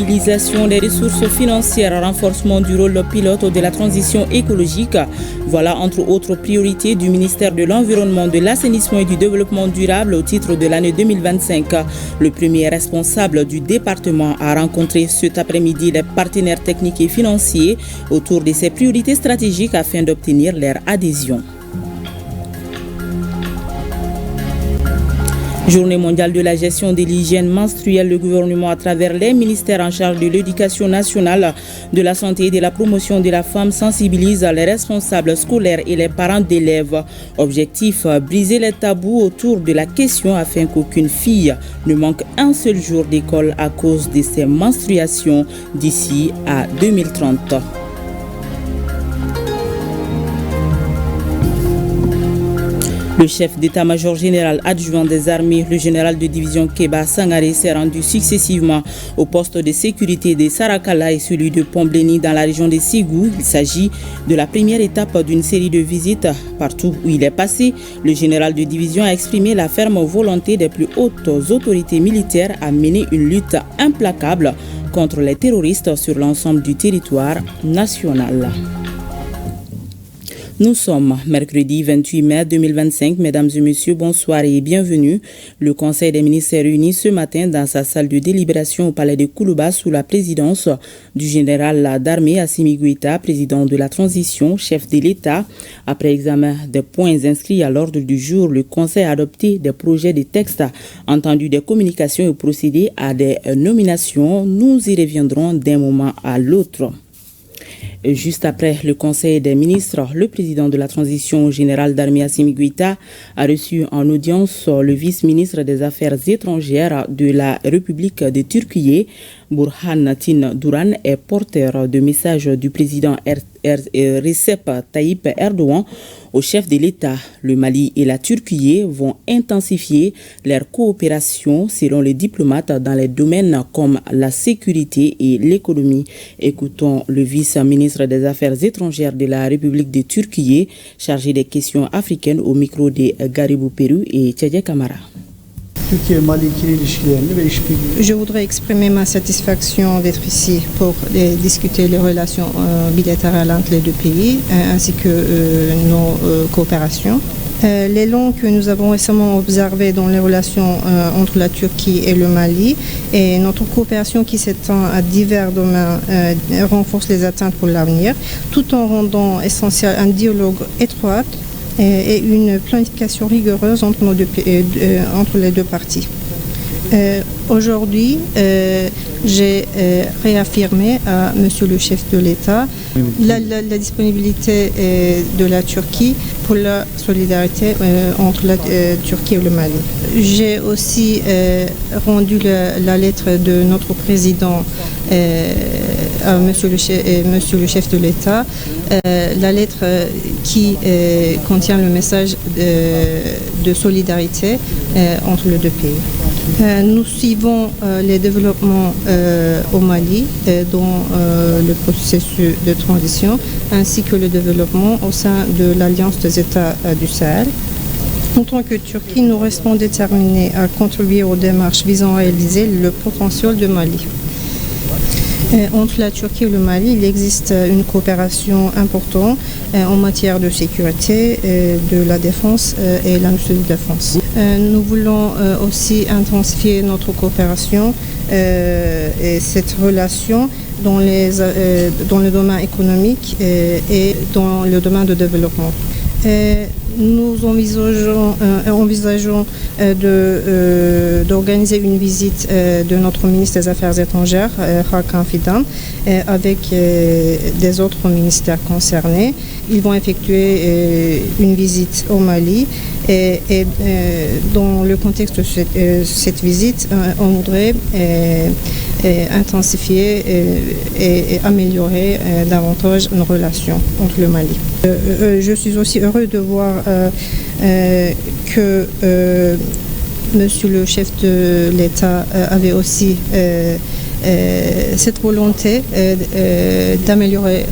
mobilisation des ressources financières, renforcement du rôle pilote de la transition écologique. Voilà entre autres priorités du ministère de l'Environnement, de l'Assainissement et du Développement durable au titre de l'année 2025. Le premier responsable du département a rencontré cet après-midi les partenaires techniques et financiers autour de ces priorités stratégiques afin d'obtenir leur adhésion. Journée mondiale de la gestion de l'hygiène menstruelle, le gouvernement à travers les ministères en charge de l'éducation nationale, de la santé et de la promotion de la femme sensibilise les responsables scolaires et les parents d'élèves. Objectif, briser les tabous autour de la question afin qu'aucune fille ne manque un seul jour d'école à cause de ses menstruations d'ici à 2030. Le chef d'état-major général adjoint des armées, le général de division Keba Sangaré, s'est rendu successivement au poste de sécurité de Sarakala et celui de Pombleni dans la région de Ségou. Il s'agit de la première étape d'une série de visites. Partout où il est passé, le général de division a exprimé la ferme volonté des plus hautes autorités militaires à mener une lutte implacable contre les terroristes sur l'ensemble du territoire national. Nous sommes mercredi 28 mai 2025. Mesdames et messieurs, bonsoir et bienvenue. Le Conseil des ministres s'est réuni ce matin dans sa salle de délibération au palais de Koulouba sous la présidence du général d'armée Assimi Goïta, président de la transition, chef de l'État. Après examen des points inscrits à l'ordre du jour, le Conseil a adopté des projets de texte, entendu des communications et procédé à des nominations. Nous y reviendrons d'un moment à l'autre. Juste après le Conseil des ministres, le président de la transition générale d'armée Assimi Goïta a reçu en audience le vice-ministre des Affaires étrangères de la République de Turquie. Burhan Duran est porteur de messages du président Recep Tayyip Erdogan au chef de l'État. Le Mali et la Turquie vont intensifier leur coopération selon les diplomates dans les domaines comme la sécurité et l'économie. Écoutons le vice-ministre des Affaires étrangères de la République de Turquie, chargé des questions africaines au micro de Garibou Peru et Tchadja Kamara. Je voudrais exprimer ma satisfaction d'être ici pour discuter les relations bilatérales entre les deux pays ainsi que nos coopérations. L'élan que nous avons récemment observé dans les relations entre la Turquie et le Mali et notre coopération qui s'étend à divers domaines renforce les attentes pour l'avenir, tout en rendant essentiel un dialogue étroit et une planification rigoureuse entre les deux parties. Aujourd'hui, j'ai réaffirmé à Monsieur le chef de l'État la disponibilité de la Turquie pour la solidarité entre la Turquie et le Mali. J'ai aussi rendu la lettre de notre président à Monsieur le chef de l'État, la lettre qui contient le message de solidarité entre les deux pays. Nous suivons les développements au Mali dans le processus de transition ainsi que le développement au sein de l'Alliance des États du Sahel. En tant que Turquie, nous restons déterminés à contribuer aux démarches visant à réaliser le potentiel du Mali. Entre la Turquie et le Mali, il existe une coopération importante en matière de sécurité, de la défense et l'industrie de défense. Nous voulons aussi intensifier notre coopération et cette relation dans le domaine économique et dans le domaine de développement. Nous envisageons d'organiser une visite de notre ministre des Affaires étrangères, Hakan Fidan, avec des autres ministères concernés. Ils vont effectuer une visite au Mali et dans le contexte de cette visite, on voudrait intensifier et améliorer davantage nos relations entre le Mali. Je suis aussi heureux de voir que Monsieur le chef de l'État avait aussi cette volonté d'améliorer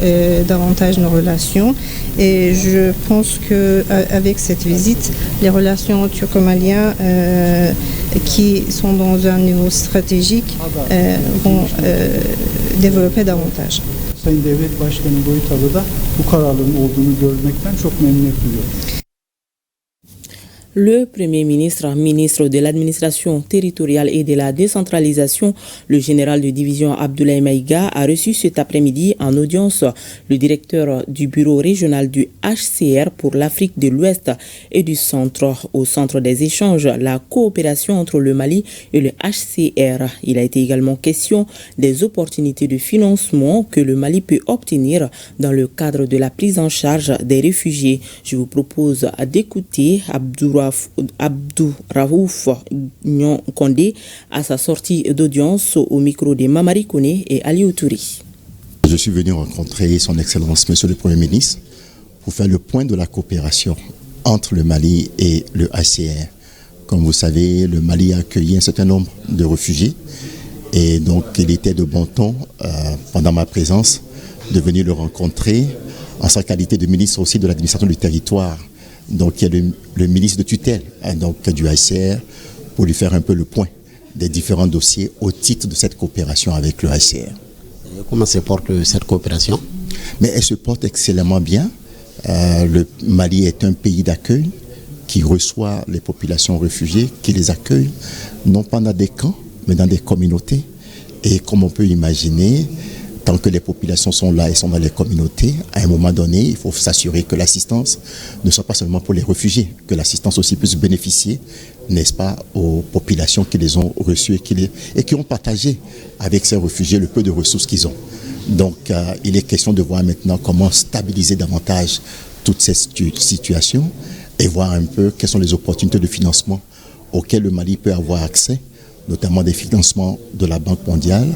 davantage nos relations. Et je pense qu'avec cette visite, les relations turco-maliennes qui sont dans un niveau stratégique vont développer davantage. Sayın Devlet Başkanı Boytalı da bu kararlılığın olduğunu görmekten çok memnuniyet duyuyorum. Le Premier ministre, ministre de l'administration territoriale et de la décentralisation, le général de division Abdoulaye Maïga, a reçu cet après-midi en audience le directeur du bureau régional du HCR pour l'Afrique de l'Ouest et du Centre, au centre des échanges, la coopération entre le Mali et le HCR. Il a été également question des opportunités de financement que le Mali peut obtenir dans le cadre de la prise en charge des réfugiés. Je vous propose d'écouter Abdouraouf Nyon Kondé à sa sortie d'audience au micro de Mamari Kone et Ali Touri. Je suis venu rencontrer son Excellence Monsieur le Premier ministre pour faire le point de la coopération entre le Mali et le HCR. Comme vous savez, le Mali a accueilli un certain nombre de réfugiés et donc il était de bon ton pendant ma présence de venir le rencontrer en sa qualité de ministre aussi de l'administration du territoire. Donc il y a le ministre de tutelle donc, du HCR pour lui faire un peu le point des différents dossiers au titre de cette coopération avec le HCR. Comment se porte cette coopération? Mais elle se porte excellemment bien. Le Mali est un pays d'accueil qui reçoit les populations réfugiées, qui les accueille non pas dans des camps, mais dans des communautés. Et comme on peut imaginer, tant que les populations sont là et sont dans les communautés, à un moment donné, il faut s'assurer que l'assistance ne soit pas seulement pour les réfugiés, que l'assistance aussi puisse bénéficier, n'est-ce pas, aux populations qui les ont reçues et qui ont partagé avec ces réfugiés le peu de ressources qu'ils ont. Donc, il est question de voir maintenant comment stabiliser davantage toutes ces situations et voir un peu quelles sont les opportunités de financement auxquelles le Mali peut avoir accès, notamment des financements de la Banque mondiale,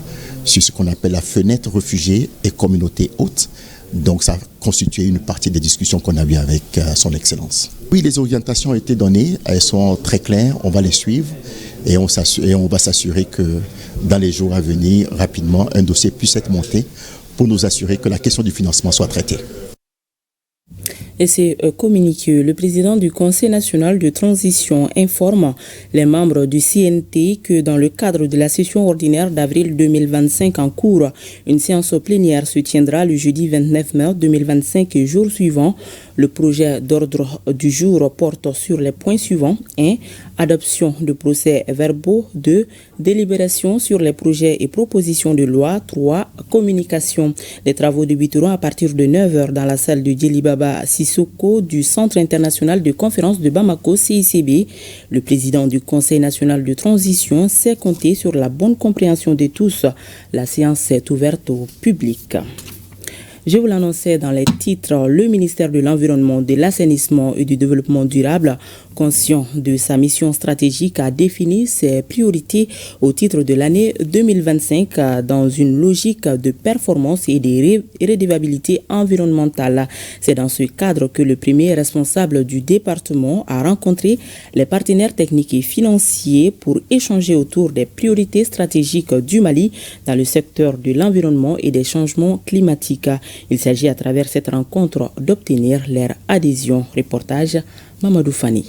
sur ce qu'on appelle la fenêtre réfugiés et communautés hautes. Donc ça a constitué une partie des discussions qu'on a eues avec son Excellence. Oui, les orientations ont été données, elles sont très claires, on va les suivre et on va s'assurer que dans les jours à venir, rapidement, un dossier puisse être monté pour nous assurer que la question du financement soit traitée. Et c'est communiqué. Le président du Conseil national de transition informe les membres du CNT que dans le cadre de la session ordinaire d'avril 2025 en cours, une séance plénière se tiendra le jeudi 29 mai 2025 et jour suivant. Le projet d'ordre du jour porte sur les points suivants. 1. Adoption de procès-verbaux. 2. Délibération sur les projets et propositions de loi. 3. Communication. Les travaux débuteront à partir de 9h dans la salle de Djelibaba Sissoko du Centre international de conférence de Bamako, CICB. Le président du Conseil national de transition sait compter sur la bonne compréhension de tous. La séance est ouverte au public. Je vous l'annonçais dans les titres, le ministère de l'Environnement, de l'Assainissement et du Développement durable, conscient de sa mission stratégique, a défini ses priorités au titre de l'année 2025 dans une logique de performance et de redevabilité environnementale. C'est dans ce cadre que le premier responsable du département a rencontré les partenaires techniques et financiers pour échanger autour des priorités stratégiques du Mali dans le secteur de l'environnement et des changements climatiques. Il s'agit à travers cette rencontre d'obtenir leur adhésion. Reportage Mamadou Fani.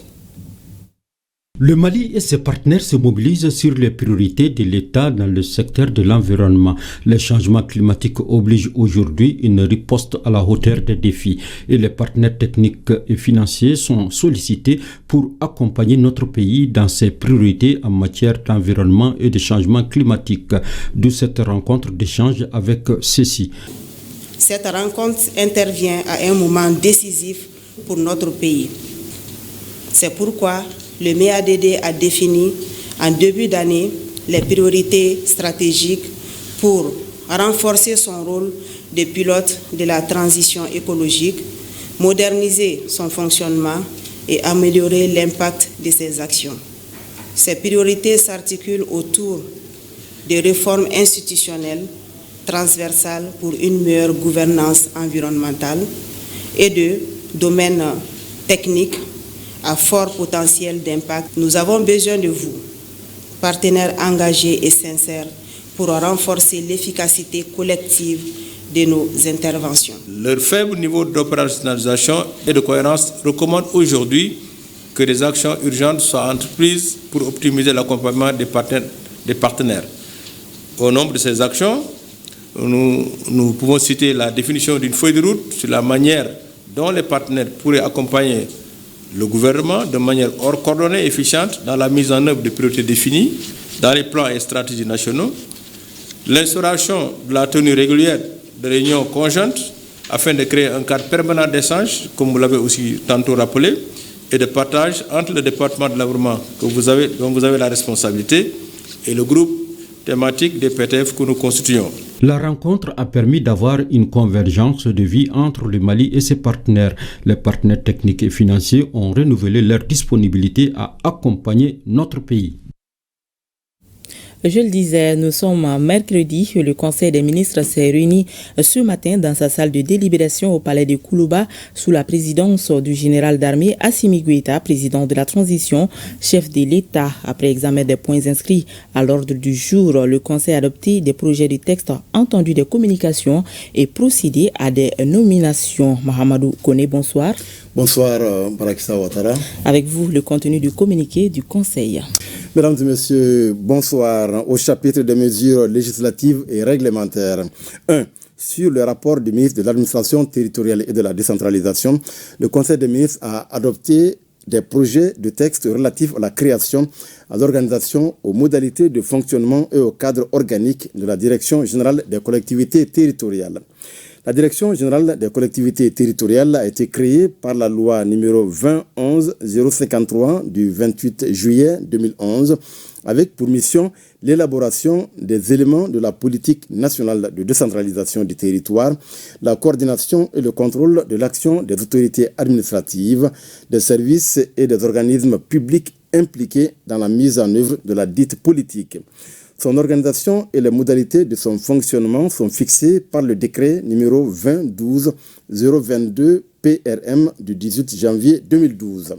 Le Mali et ses partenaires se mobilisent sur les priorités de l'État dans le secteur de l'environnement. Les changements climatiques obligent aujourd'hui une riposte à la hauteur des défis et les partenaires techniques et financiers sont sollicités pour accompagner notre pays dans ses priorités en matière d'environnement et de changement climatique. D'où cette rencontre d'échange avec ceux-ci. Cette rencontre intervient à un moment décisif pour notre pays. C'est pourquoi le MEADD a défini en début d'année les priorités stratégiques pour renforcer son rôle de pilote de la transition écologique, moderniser son fonctionnement et améliorer l'impact de ses actions. Ces priorités s'articulent autour de réformes institutionnelles transversales pour une meilleure gouvernance environnementale et de domaines techniques à fort potentiel d'impact. Nous avons besoin de vous, partenaires engagés et sincères, pour renforcer l'efficacité collective de nos interventions. Leur faible niveau d'opérationnalisation et de cohérence recommande aujourd'hui que des actions urgentes soient entreprises pour optimiser l'accompagnement des partenaires. Au nombre de ces actions, nous pouvons citer la définition d'une feuille de route sur la manière dont les partenaires pourraient accompagner le gouvernement de manière coordonnée et efficiente dans la mise en œuvre des priorités définies dans les plans et stratégies nationaux, l'instauration de la tenue régulière de réunions conjointes afin de créer un cadre permanent d'échange, comme vous l'avez aussi tantôt rappelé, et de partage entre le département de l'environnement dont vous avez la responsabilité et le groupe thématique des PTF que nous constituons. La rencontre a permis d'avoir une convergence de vie entre le Mali et ses partenaires. Les partenaires techniques et financiers ont renouvelé leur disponibilité à accompagner notre pays. Je le disais, nous sommes mercredi. Le Conseil des ministres s'est réuni ce matin dans sa salle de délibération au palais de Koulouba sous la présidence du général d'armée Assimi Goïta, président de la transition, chef de l'État. Après examen des points inscrits à l'ordre du jour, le Conseil a adopté des projets de texte, entendu des communications et procédé à des nominations. Mahamadou Kone, bonsoir. Bonsoir, Barakissa Ouattara. Avec vous, le contenu du communiqué du Conseil. Mesdames et messieurs, bonsoir. Au chapitre des mesures législatives et réglementaires. 1. Sur le rapport du ministre de l'Administration territoriale et de la décentralisation, le Conseil des ministres a adopté des projets de texte relatifs à la création, à l'organisation, aux modalités de fonctionnement et au cadre organique de la Direction générale des collectivités territoriales. La Direction générale des collectivités territoriales a été créée par la loi numéro 2011-053 du 28 juillet 2011 avec pour mission l'élaboration des éléments de la politique nationale de décentralisation du territoire, la coordination et le contrôle de l'action des autorités administratives, des services et des organismes publics impliqués dans la mise en œuvre de la dite politique. Son organisation et les modalités de son fonctionnement sont fixées par le décret numéro 2012-022 PRM du 18 janvier 2012.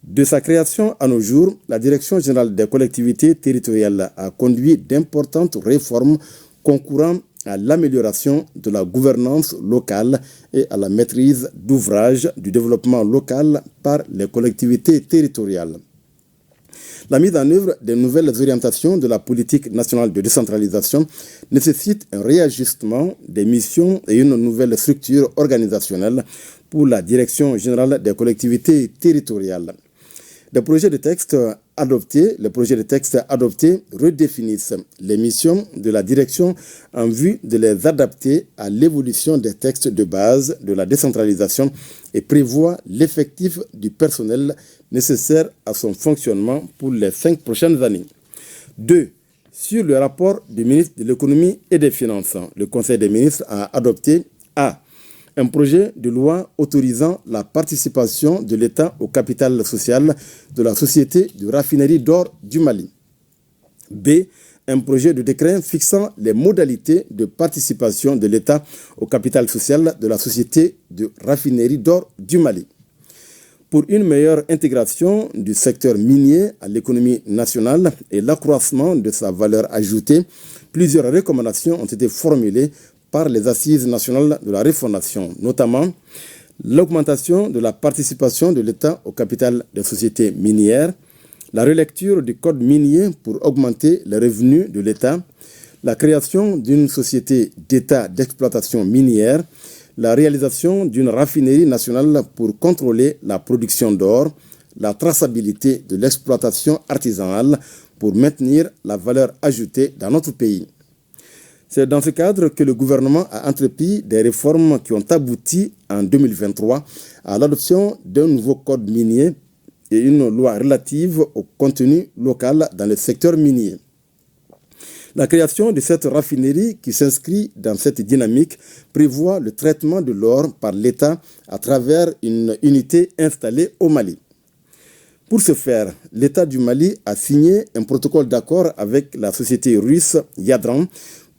De sa création à nos jours, la Direction générale des collectivités territoriales a conduit d'importantes réformes concourant à l'amélioration de la gouvernance locale et à la maîtrise d'ouvrage du développement local par les collectivités territoriales. La mise en œuvre des nouvelles orientations de la politique nationale de décentralisation nécessite un réajustement des missions et une nouvelle structure organisationnelle pour la Direction générale des collectivités territoriales. Les projets de texte adoptés redéfinissent les missions de la direction en vue de les adapter à l'évolution des textes de base de la décentralisation et prévoient l'effectif du personnel nécessaire à son fonctionnement pour les 5 prochaines années. 2. Sur le rapport du ministre de l'économie et des finances, le Conseil des ministres a adopté A. Un projet de loi autorisant la participation de l'État au capital social de la Société de raffinerie d'or du Mali. B. Un projet de décret fixant les modalités de participation de l'État au capital social de la Société de raffinerie d'or du Mali. Pour une meilleure intégration du secteur minier à l'économie nationale et l'accroissement de sa valeur ajoutée, plusieurs recommandations ont été formulées par les assises nationales de la refondation, notamment l'augmentation de la participation de l'État au capital des sociétés minières, la relecture du code minier pour augmenter les revenus de l'État, la création d'une société d'État d'exploitation minière, la réalisation d'une raffinerie nationale pour contrôler la production d'or, la traçabilité de l'exploitation artisanale pour maintenir la valeur ajoutée dans notre pays. C'est dans ce cadre que le gouvernement a entrepris des réformes qui ont abouti en 2023 à l'adoption d'un nouveau code minier et une loi relative au contenu local dans le secteur minier. La création de cette raffinerie qui s'inscrit dans cette dynamique prévoit le traitement de l'or par l'État à travers une unité installée au Mali. Pour ce faire, l'État du Mali a signé un protocole d'accord avec la société russe Yadran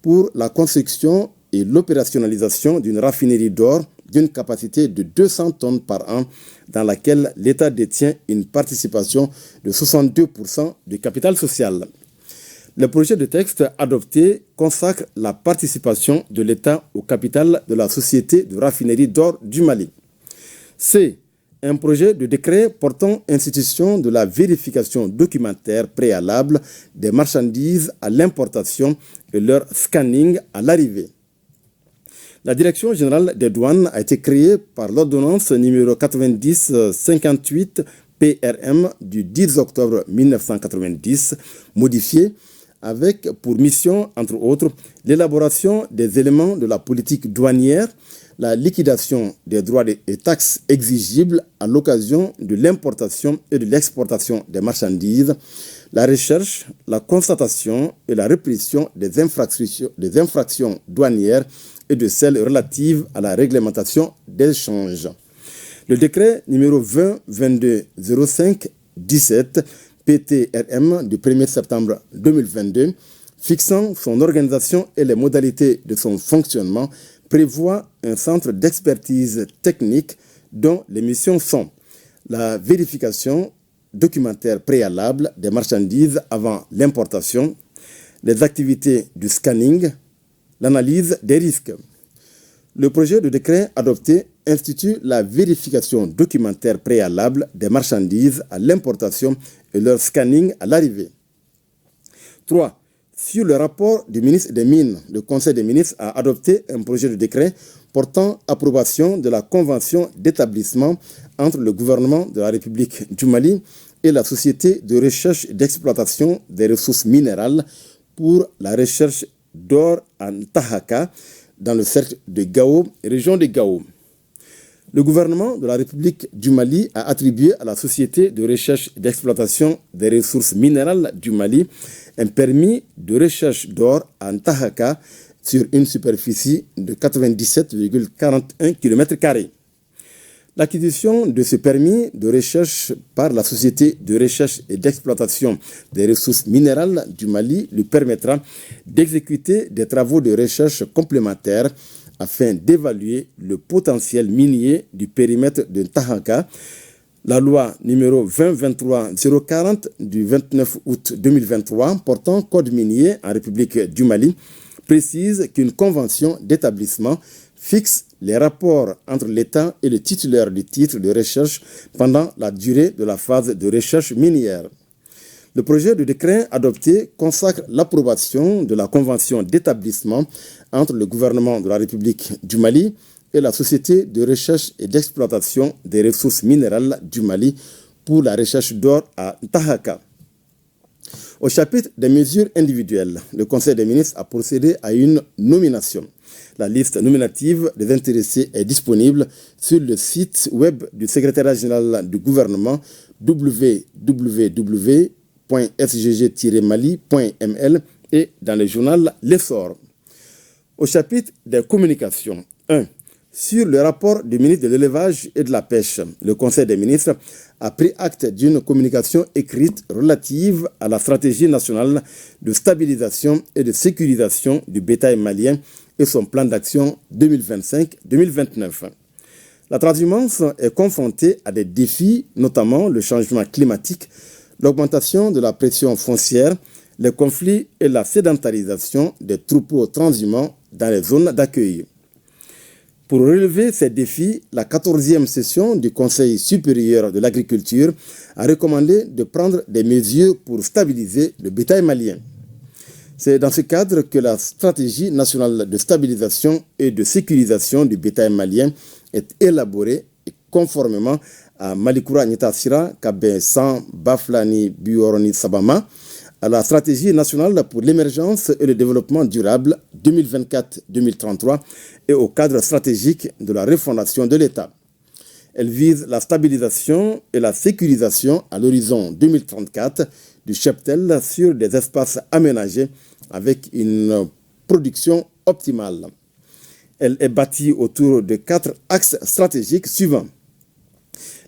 pour la construction et l'opérationnalisation d'une raffinerie d'or d'une capacité de 200 tonnes par an dans laquelle l'État détient une participation de 62% du capital social. Le projet de texte adopté consacre la participation de l'État au capital de la Société de raffinerie d'or du Mali. C. un projet de décret portant institution de la vérification documentaire préalable des marchandises à l'importation et leur scanning à l'arrivée. La Direction générale des douanes a été créée par l'ordonnance numéro 90-58 PRM du 10 octobre 1990, modifiée avec pour mission, entre autres, l'élaboration des éléments de la politique douanière, la liquidation des droits et taxes exigibles à l'occasion de l'importation et de l'exportation des marchandises, la recherche, la constatation et la répression des infractions douanières et de celles relatives à la réglementation des échanges. Le décret numéro 20-22-05-17 PTRM du 1er septembre 2022, fixant son organisation et les modalités de son fonctionnement, prévoit un centre d'expertise technique dont les missions sont la vérification documentaire préalable des marchandises avant l'importation, les activités du scanning, l'analyse des risques. Le projet de décret adopté institue la vérification documentaire préalable des marchandises à l'importation et leur scanning à l'arrivée. 3. Sur le rapport du ministre des Mines, le Conseil des ministres a adopté un projet de décret portant approbation de la convention d'établissement entre le gouvernement de la République du Mali et la Société de recherche et d'exploitation des ressources minérales pour la recherche d'or à Ntahaka, dans le cercle de Gao, région de Gao. Le gouvernement de la République du Mali a attribué à la Société de recherche et d'exploitation des ressources minérales du Mali un permis de recherche d'or à Ntahaka sur une superficie de 97,41 km². L'acquisition de ce permis de recherche par la Société de recherche et d'exploitation des ressources minérales du Mali lui permettra d'exécuter des travaux de recherche complémentaires afin d'évaluer le potentiel minier du périmètre de Ntahaka. La loi numéro 2023-040 du 29 août 2023 portant code minier en République du Mali précise qu'une convention d'établissement fixe les rapports entre l'État et le titulaire du titre de recherche pendant la durée de la phase de recherche minière. Le projet de décret adopté consacre l'approbation de la convention d'établissement entre le gouvernement de la République du Mali et la Société de recherche et d'exploitation des ressources minérales du Mali pour la recherche d'or à Ntahaka. Au chapitre des mesures individuelles, le Conseil des ministres a procédé à une nomination. La liste nominative des intéressés est disponible sur le site web du secrétariat général du gouvernement www.sgg-mali.ml et dans le journal L'Essor. Au chapitre des communications, 1. Sur le rapport du ministre de l'Élevage et de la Pêche, le Conseil des ministres a pris acte d'une communication écrite relative à la stratégie nationale de stabilisation et de sécurisation du bétail malien et son plan d'action 2025-2029. La transhumance est confrontée à des défis, notamment le changement climatique, l'augmentation de la pression foncière, les conflits et la sédentarisation des troupeaux transhumants dans les zones d'accueil. Pour relever ces défis, la 14e session du Conseil supérieur de l'agriculture a recommandé de prendre des mesures pour stabiliser le bétail malien. C'est dans ce cadre que la stratégie nationale de stabilisation et de sécurisation du bétail malien est élaborée et conformément à Malikura Nyitasira Kabe San Baflani Bioroni Sabama, à la stratégie nationale pour l'émergence et le développement durable 2024-2033 et au cadre stratégique de la refondation de l'État. Elle vise la stabilisation et la sécurisation à l'horizon 2034 du cheptel sur des espaces aménagés avec une production optimale. Elle est bâtie autour de 4 axes stratégiques suivants: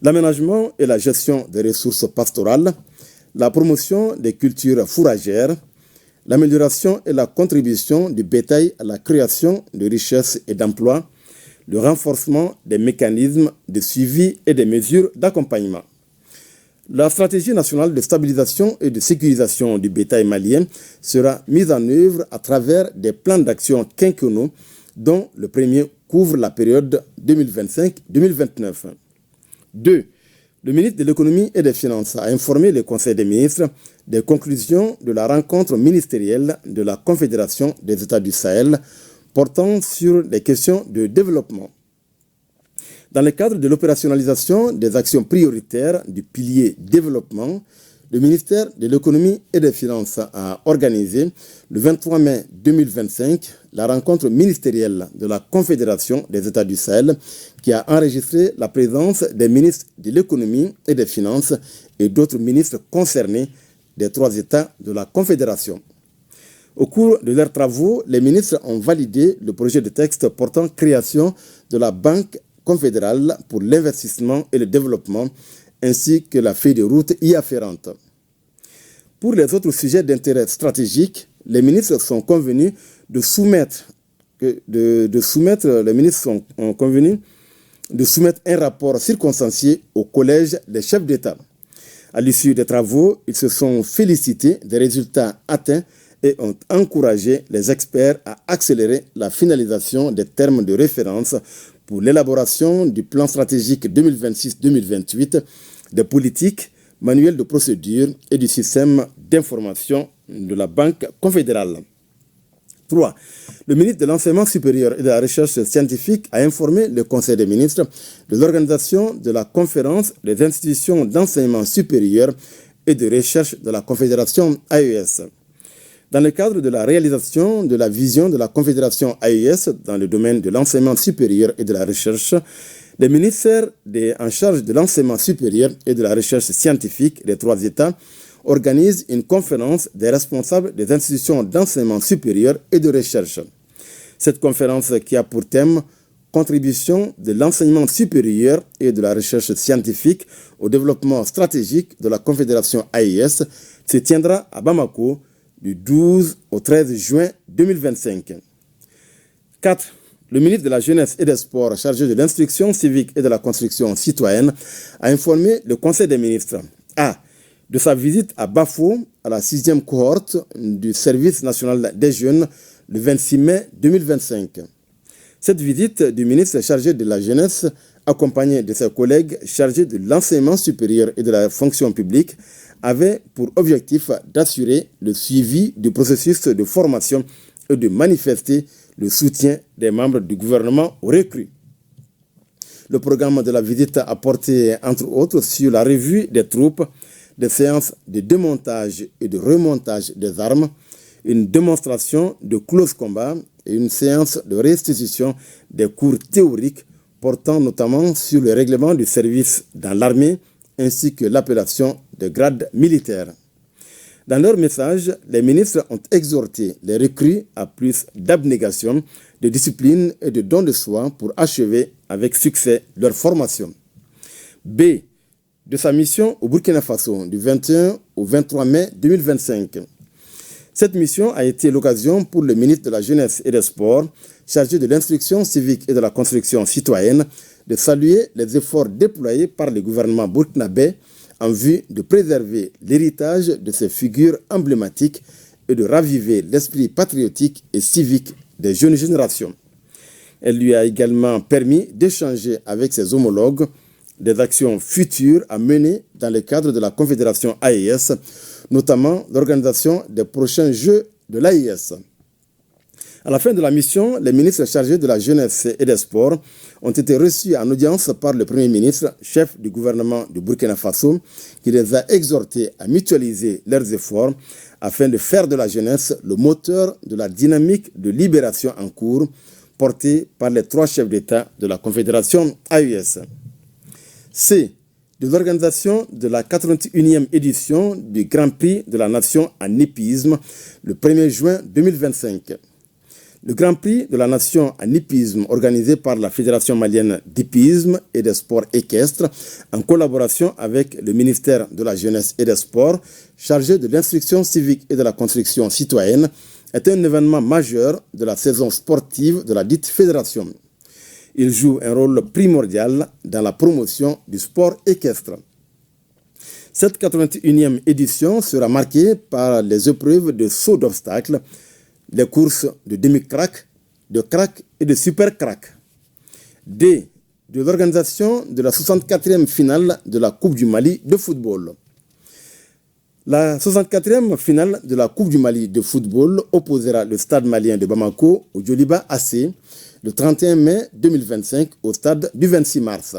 l'aménagement et la gestion des ressources pastorales, la promotion des cultures fourragères, l'amélioration et la contribution du bétail à la création de richesses et d'emplois, le renforcement des mécanismes de suivi et des mesures d'accompagnement. La stratégie nationale de stabilisation et de sécurisation du bétail malien sera mise en œuvre à travers des plans d'action quinquennaux dont le premier couvre la période 2025-2029. 2. Le ministre de l'économie et des finances a informé le Conseil des ministres des conclusions de la rencontre ministérielle de la Confédération des États du Sahel portant sur les questions de développement. Dans le cadre de l'opérationnalisation des actions prioritaires du pilier développement, le ministère de l'économie et des finances a organisé le 23 mai 2025 la rencontre ministérielle de la Confédération des États du Sahel qui a enregistré la présence des ministres de l'économie et des finances et d'autres ministres concernés des 3 États de la Confédération. Au cours de leurs travaux, les ministres ont validé le projet de texte portant création de la Banque confédérale pour l'investissement et le développement ainsi que la feuille de route y afférente. Pour les autres sujets d'intérêt stratégique, les ministres sont convenus de soumettre un rapport circonstancié au collège des chefs d'État. À l'issue des travaux, ils se sont félicités des résultats atteints et ont encouragé les experts à accélérer la finalisation des termes de référence pour l'élaboration du plan stratégique 2026-2028, des politiques, manuels de procédure et du système d'information de la Banque confédérale. 3. Le ministre de l'Enseignement supérieur et de la Recherche scientifique a informé le Conseil des ministres de l'organisation de la conférence des institutions d'enseignement supérieur et de recherche de la Confédération AES. Dans le cadre de la réalisation de la vision de la Confédération AES dans le domaine de l'enseignement supérieur et de la recherche, les ministères en charge de l'enseignement supérieur et de la recherche scientifique des 3 États organisent une conférence des responsables des institutions d'enseignement supérieur et de recherche. Cette conférence qui a pour thème « Contribution de l'enseignement supérieur et de la recherche scientifique au développement stratégique de la Confédération AES » se tiendra à Bamako du 12 au 13 juin 2025. 4. Le ministre de la Jeunesse et des Sports chargé de l'instruction civique et de la construction citoyenne a informé le Conseil des ministres A. de sa visite à Bafo, à la 6e cohorte du Service national des jeunes, le 26 mai 2025. Cette visite du ministre chargé de la Jeunesse, accompagné de ses collègues chargés de l'enseignement supérieur et de la fonction publique, avait pour objectif d'assurer le suivi du processus de formation et de manifester le soutien des membres du gouvernement aux recrues. Le programme de la visite a porté, entre autres, sur la revue des troupes, des séances de démontage et de remontage des armes, une démonstration de close combat et une séance de restitution des cours théoriques portant notamment sur le règlement du service dans l'armée ainsi que l'appellation de grade militaire. Dans leur message, les ministres ont exhorté les recrues à plus d'abnégation, de discipline et de don de soi pour achever avec succès leur formation. B. De sa mission au Burkina Faso du 21 au 23 mai 2025. Cette mission a été l'occasion pour le ministre de la Jeunesse et des Sports, chargé de l'instruction civique et de la construction citoyenne, de saluer les efforts déployés par le gouvernement burkinabé en vue de préserver l'héritage de ces figures emblématiques et de raviver l'esprit patriotique et civique des jeunes générations. Elle lui a également permis d'échanger avec ses homologues des actions futures à mener dans le cadre de la Confédération AES, notamment l'organisation des prochains Jeux de l'AES. À la fin de la mission, les ministres chargés de la Jeunesse et des Sports ont été reçus en audience par le Premier ministre, chef du gouvernement du Burkina Faso, qui les a exhortés à mutualiser leurs efforts afin de faire de la jeunesse le moteur de la dynamique de libération en cours portée par les 3 chefs d'État de la Confédération AES. C. De l'organisation de la 81e édition du Grand Prix de la Nation en hippisme le 1er juin 2025. Le Grand Prix de la Nation en hippisme organisé par la Fédération malienne d'hippisme et des sports équestres en collaboration avec le ministère de la Jeunesse et des Sports chargé de l'instruction civique et de la construction citoyenne est un événement majeur de la saison sportive de la dite fédération. Il joue un rôle primordial dans la promotion du sport équestre. Cette 81e édition sera marquée par les épreuves de saut d'obstacles, les courses de demi-crack, de crack et de super-crack. D. de l'organisation de la 64e finale de la Coupe du Mali de football. La 64e finale de la Coupe du Mali de football opposera le stade malien de Bamako au Djoliba AC le 31 mai 2025 au stade du 26 mars.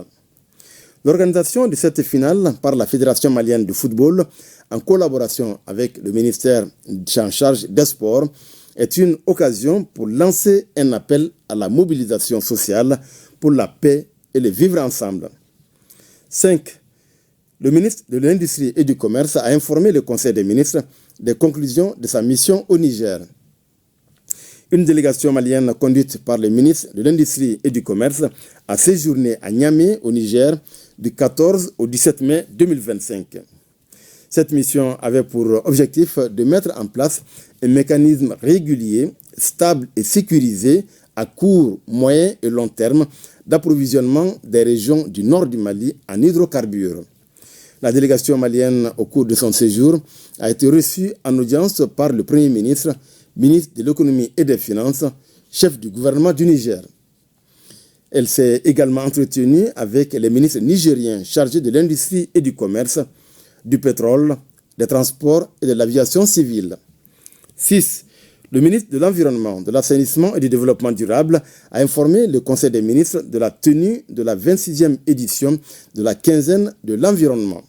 L'organisation de cette finale par la Fédération malienne de football, en collaboration avec le ministère en charge des sports, est une occasion pour lancer un appel à la mobilisation sociale pour la paix et le vivre ensemble. 5. Le ministre de l'Industrie et du Commerce a informé le Conseil des ministres des conclusions de sa mission au Niger. Une délégation malienne conduite par le ministre de l'Industrie et du Commerce a séjourné à Niamey, au Niger, du 14 au 17 mai 2025. Cette mission avait pour objectif de mettre en place un mécanisme régulier, stable et sécurisé à court, moyen et long terme d'approvisionnement des régions du nord du Mali en hydrocarbures. La délégation malienne, au cours de son séjour, a été reçue en audience par le Premier ministre, ministre de l'Économie et des Finances, chef du gouvernement du Niger. Elle s'est également entretenue avec les ministres nigériens chargés de l'industrie et du commerce, du pétrole, des transports et de l'aviation civile. 6. Le ministre de l'Environnement, de l'Assainissement et du Développement durable a informé le Conseil des ministres de la tenue de la 26e édition de la quinzaine de l'environnement.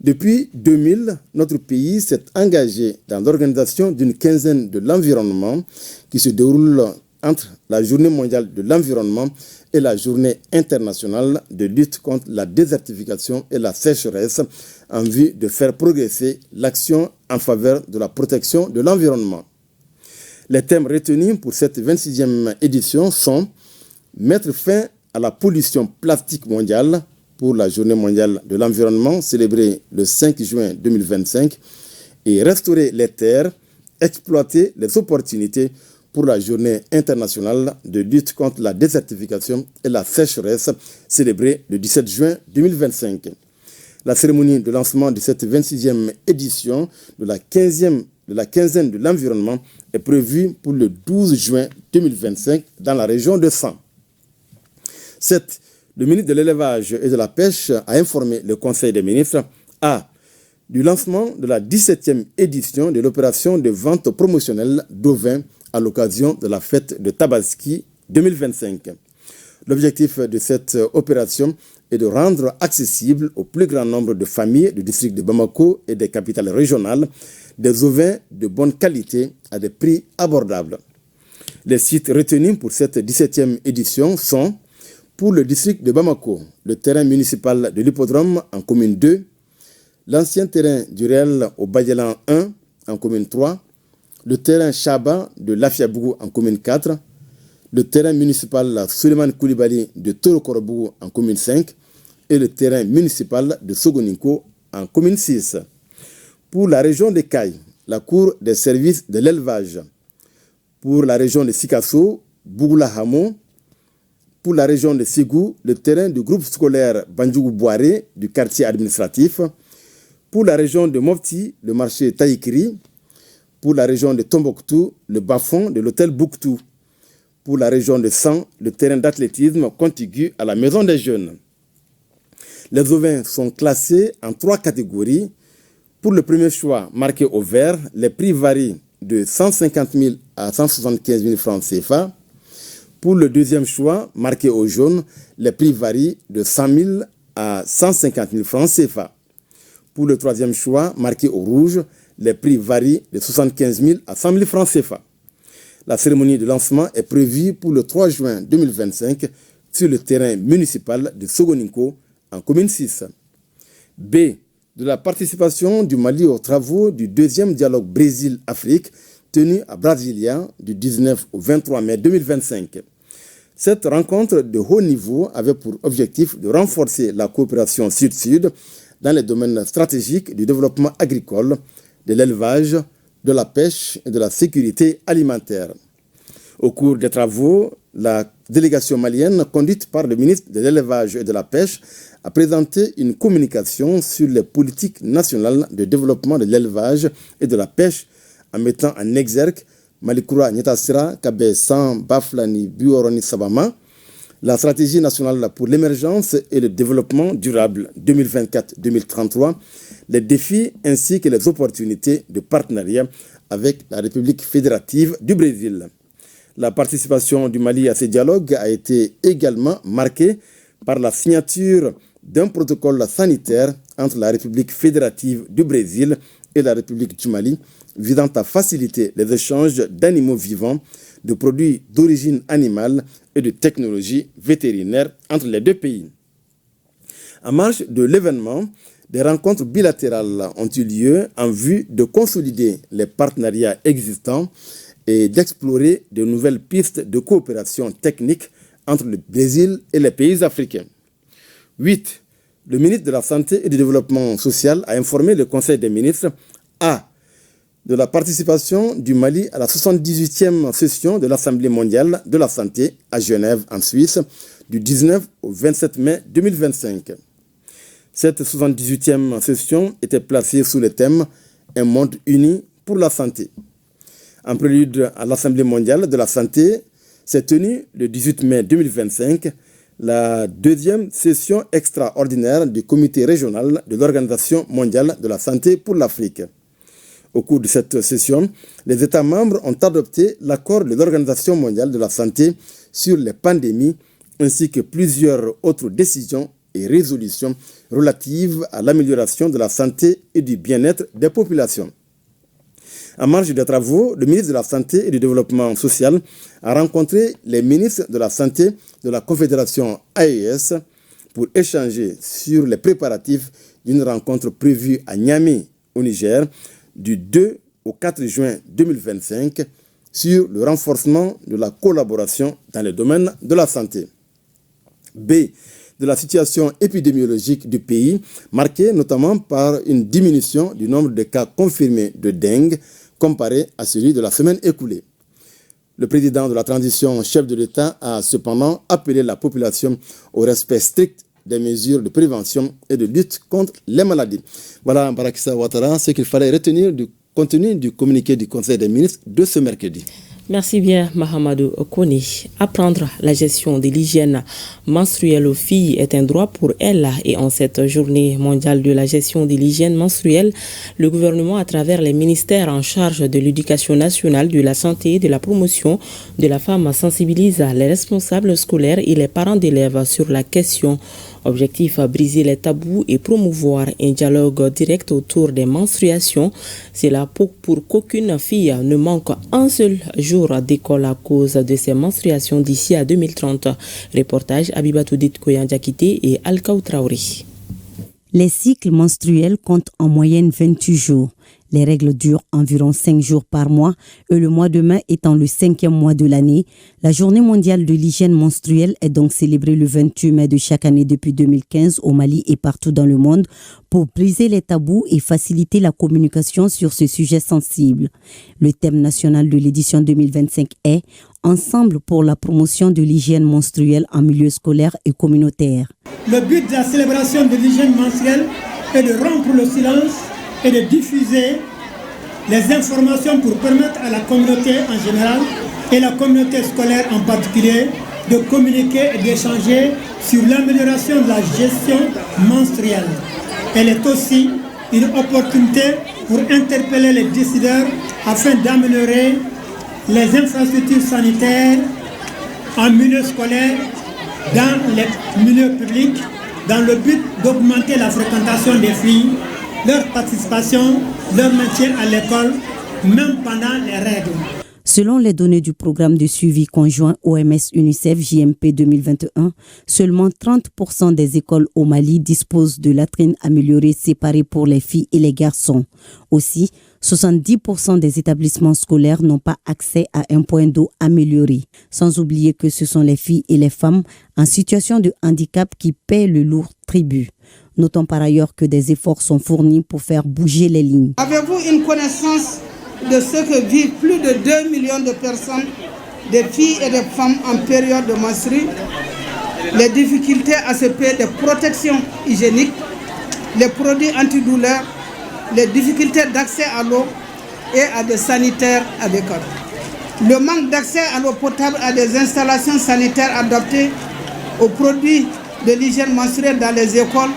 Depuis 2000, notre pays s'est engagé dans l'organisation d'une quinzaine de l'environnement qui se déroule entre la Journée mondiale de l'environnement et la Journée internationale de lutte contre la désertification et la sécheresse en vue de faire progresser l'action en faveur de la protection de l'environnement. Les thèmes retenus pour cette 26e édition sont mettre fin à la pollution plastique mondiale pour la Journée mondiale de l'environnement célébrée le 5 juin 2025 et restaurer les terres, exploiter les opportunités pour la Journée internationale de lutte contre la désertification et la sécheresse célébrée le 17 juin 2025. La cérémonie de lancement de cette 26e édition de la quinzaine de l'environnement est prévue pour le 12 juin 2025 dans la région de San. 7. Le ministre de l'Élevage et de la Pêche a informé le Conseil des ministres du lancement de la 17e édition de l'opération de vente promotionnelle d'ovins à l'occasion de la fête de Tabaski 2025. L'objectif de cette opération est de rendre accessible au plus grand nombre de familles du district de Bamako et des capitales régionales des ovins de bonne qualité à des prix abordables. Les sites retenus pour cette 17e édition sont pour le district de Bamako, le terrain municipal de l'hippodrome en commune 2, l'ancien terrain du réel au Badjalan 1 en commune 3, le terrain Chaba de Lafiabougou en commune 4, le terrain municipal Suleiman Koulibaly de Torokorobou en commune 5 et le terrain municipal de Sogoninko en commune 6. Pour la région de Caille, la cour des services de l'élevage. Pour la région de Sikasso, Bougoula Hamo. Pour la région de Ségou, le terrain du groupe scolaire Bandjougou-Boiré du quartier administratif. Pour la région de Mopti, le marché Taïkiri. Pour la région de Tombouctou, le bas-fond de l'hôtel Bouktou. Pour la région de San, le terrain d'athlétisme contigu à la maison des jeunes. Les ovins sont classés en 3 catégories. Pour le premier choix, marqué au vert, les prix varient de 150 000 à 175 000 francs CFA. Pour le deuxième choix, marqué au jaune, les prix varient de 100 000 à 150 000 francs CFA. Pour le troisième choix, marqué au rouge, les prix varient de 75 000 à 100 000 francs CFA. La cérémonie de lancement est prévue pour le 3 juin 2025 sur le terrain municipal de Sogoninko en commune 6. B. De la participation du Mali aux travaux du deuxième dialogue Brésil-Afrique tenu à Brasilia du 19 au 23 mai 2025. Cette rencontre de haut niveau avait pour objectif de renforcer la coopération sud-sud dans les domaines stratégiques du développement agricole, de l'élevage, de la pêche et de la sécurité alimentaire. Au cours des travaux, la délégation malienne, conduite par le ministre de l'Élevage et de la Pêche, a présenté une communication sur les politiques nationales de développement de l'élevage et de la pêche en mettant en exergue Malikoura Nyetasira Kabe San Baflani Buoroni Sabama, La stratégie nationale pour l'émergence et le développement durable 2024-2033, les défis ainsi que les opportunités de partenariat avec la République fédérative du Brésil. La participation du Mali à ces dialogues a été également marquée par la signature d'un protocole sanitaire entre la République fédérative du Brésil et la République du Mali visant à faciliter les échanges d'animaux vivants, de produits d'origine animale et de technologies vétérinaires entre les deux pays. En marge de l'événement, des rencontres bilatérales ont eu lieu en vue de consolider les partenariats existants et d'explorer de nouvelles pistes de coopération technique entre le Brésil et les pays africains. 8. Le ministre de la Santé et du Développement social a informé le Conseil des ministres de la participation du Mali à la 78e session de l'Assemblée mondiale de la santé à Genève, en Suisse, du 19 au 27 mai 2025. Cette 78e session était placée sous le thème « Un monde uni pour la santé ». En prélude à l'Assemblée mondiale de la santé, s'est tenue le 18 mai 2025 la deuxième session extraordinaire du comité régional de l'Organisation mondiale de la santé pour l'Afrique. Au cours de cette session, les États membres ont adopté l'accord de l'Organisation mondiale de la santé sur les pandémies ainsi que plusieurs autres décisions et résolutions relatives à l'amélioration de la santé et du bien-être des populations. En marge des travaux, le ministre de la Santé et du Développement social a rencontré les ministres de la Santé de la Confédération AES pour échanger sur les préparatifs d'une rencontre prévue à Niamey, au Niger, du 2 au 4 juin 2025 sur le renforcement de la collaboration dans le domaine de la santé. B. De la situation épidémiologique du pays, marquée notamment par une diminution du nombre de cas confirmés de dengue comparé à celui de la semaine écoulée. Le président de la transition, chef de l'État, a cependant appelé la population au respect strict des mesures de prévention et de lutte contre les maladies. Voilà, Barakissa Ouattara, ce qu'il fallait retenir du contenu du communiqué du Conseil des ministres de ce mercredi. Merci bien, Mahamadou Koni. Apprendre la gestion de l'hygiène menstruelle aux filles est un droit pour elles. Et en cette journée mondiale de la gestion de l'hygiène menstruelle, le gouvernement, à travers les ministères en charge de l'éducation nationale, de la santé et de la promotion de la femme, sensibilise les responsables scolaires et les parents d'élèves sur la question. Objectif, briser les tabous et promouvoir un dialogue direct autour des menstruations. C'est là pour qu'aucune fille ne manque un seul jour d'école à cause de ces menstruations d'ici à 2030. Reportage Abibatou Koyan Diakité et Alkaou Traoré. Les cycles menstruels comptent en moyenne 28 jours. Les règles durent environ 5 jours par mois et le mois de mai étant le 5e mois de l'année, la journée mondiale de l'hygiène menstruelle est donc célébrée le 28 mai de chaque année depuis 2015 au Mali et partout dans le monde pour briser les tabous et faciliter la communication sur ce sujet sensible. Le thème national de l'édition 2025 est « Ensemble pour la promotion de l'hygiène menstruelle en milieu scolaire et communautaire ». Le but de la célébration de l'hygiène menstruelle est de rompre le silence et de diffuser les informations pour permettre à la communauté en général et la communauté scolaire en particulier de communiquer et d'échanger sur l'amélioration de la gestion menstruelle. Elle est aussi une opportunité pour interpeller les décideurs afin d'améliorer les infrastructures sanitaires en milieu scolaire, dans les milieux publics, dans le but d'augmenter la fréquentation des filles, leur participation, leur maintien à l'école, même pendant les règles. Selon les données du programme de suivi conjoint OMS-UNICEF JMP 2021, seulement 30% des écoles au Mali disposent de latrines améliorées séparées pour les filles et les garçons. Aussi, 70% des établissements scolaires n'ont pas accès à un point d'eau amélioré. Sans oublier que ce sont les filles et les femmes en situation de handicap qui paient le lourd tribut. Notons par ailleurs que des efforts sont fournis pour faire bouger les lignes. Avez-vous une connaissance de ce que vivent plus de 2 millions de personnes, des filles et des femmes en période de menstrues, les difficultés à se payer des protections hygiéniques, les produits antidouleurs, les difficultés d'accès à l'eau et à des sanitaires adéquats. Le manque d'accès à l'eau potable à des installations sanitaires adaptées aux produits de l'hygiène menstruelle dans les écoles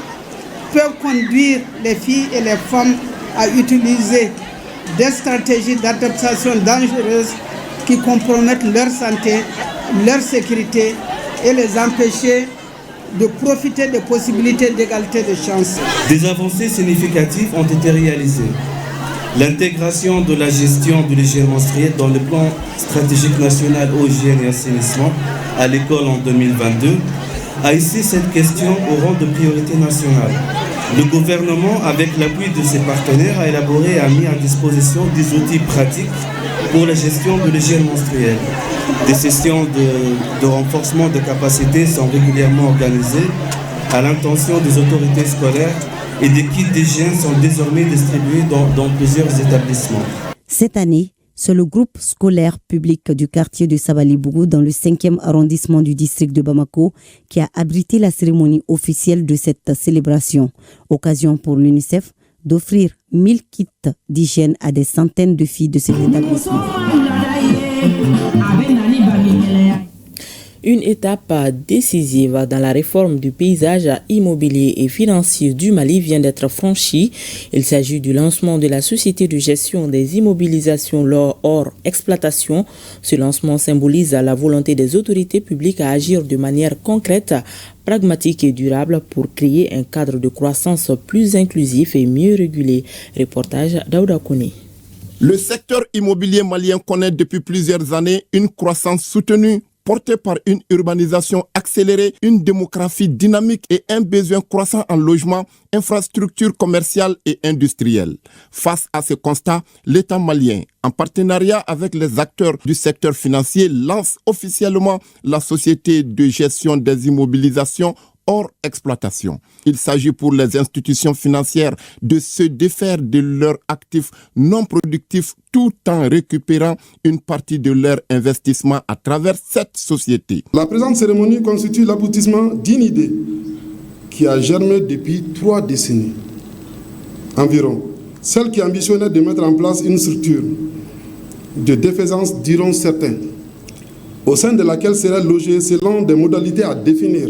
peuvent conduire les filles et les femmes à utiliser des stratégies d'adaptation dangereuses qui compromettent leur santé, leur sécurité et les empêcher de profiter des possibilités d'égalité de chance. Des avancées significatives ont été réalisées. L'intégration de la gestion de l'hygiène menstruelle dans le plan stratégique national eau, hygiène et assainissement à l'école en 2022 a hissé cette question au rang de priorité nationale. Le gouvernement, avec l'appui de ses partenaires, a élaboré et a mis à disposition des outils pratiques pour la gestion de l'hygiène menstruelle. Des sessions de renforcement de capacités sont régulièrement organisées à l'intention des autorités scolaires et des kits d'hygiène sont désormais distribués dans plusieurs établissements. Cette année, c'est le groupe scolaire public du quartier de Sabalibougou dans le 5e arrondissement du district de Bamako qui a abrité la cérémonie officielle de cette célébration. Occasion pour l'UNICEF d'offrir 1000 kits d'hygiène à des centaines de filles de cet établissement. Une étape décisive dans la réforme du paysage immobilier et financier du Mali vient d'être franchie. Il s'agit du lancement de la société de gestion des immobilisations hors exploitation. Ce lancement symbolise la volonté des autorités publiques à agir de manière concrète, pragmatique et durable pour créer un cadre de croissance plus inclusif et mieux régulé. Reportage Daouda Kouni. Le secteur immobilier malien connaît depuis plusieurs années une croissance soutenue, porté par une urbanisation accélérée, une démographie dynamique et un besoin croissant en logement, infrastructures commerciales et industrielles. Face à ce constat, l'État malien, en partenariat avec les acteurs du secteur financier, lance officiellement la société de gestion des immobilisations hors exploitation. Il s'agit pour les institutions financières de se défaire de leurs actifs non productifs tout en récupérant une partie de leur investissement à travers cette société. La présente cérémonie constitue l'aboutissement d'une idée qui a germé depuis 3 décennies environ. Celle qui ambitionnait de mettre en place une structure de défaisance, diront certains, au sein de laquelle seraient logées selon des modalités à définir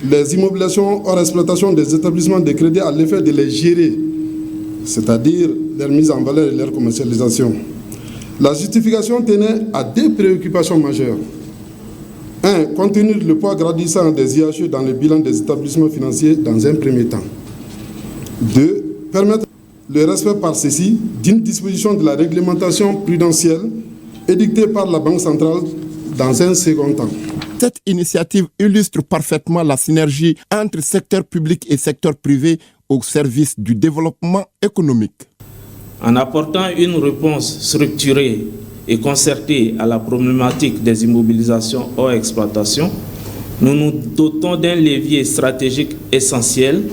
les immobilisations hors exploitation des établissements de crédit à l'effet de les gérer, c'est-à-dire leur mise en valeur et leur commercialisation. La justification tenait à 2 préoccupations majeures. 1. Contenir le poids grandissant des IHE dans le bilan des établissements financiers dans un premier temps. 2. Permettre le respect par ceux-ci d'une disposition de la réglementation prudentielle édictée par la Banque centrale dans un second temps. Cette initiative illustre parfaitement la synergie entre secteur public et secteur privé au service du développement économique. En apportant une réponse structurée et concertée à la problématique des immobilisations hors exploitation, nous nous dotons d'un levier stratégique essentiel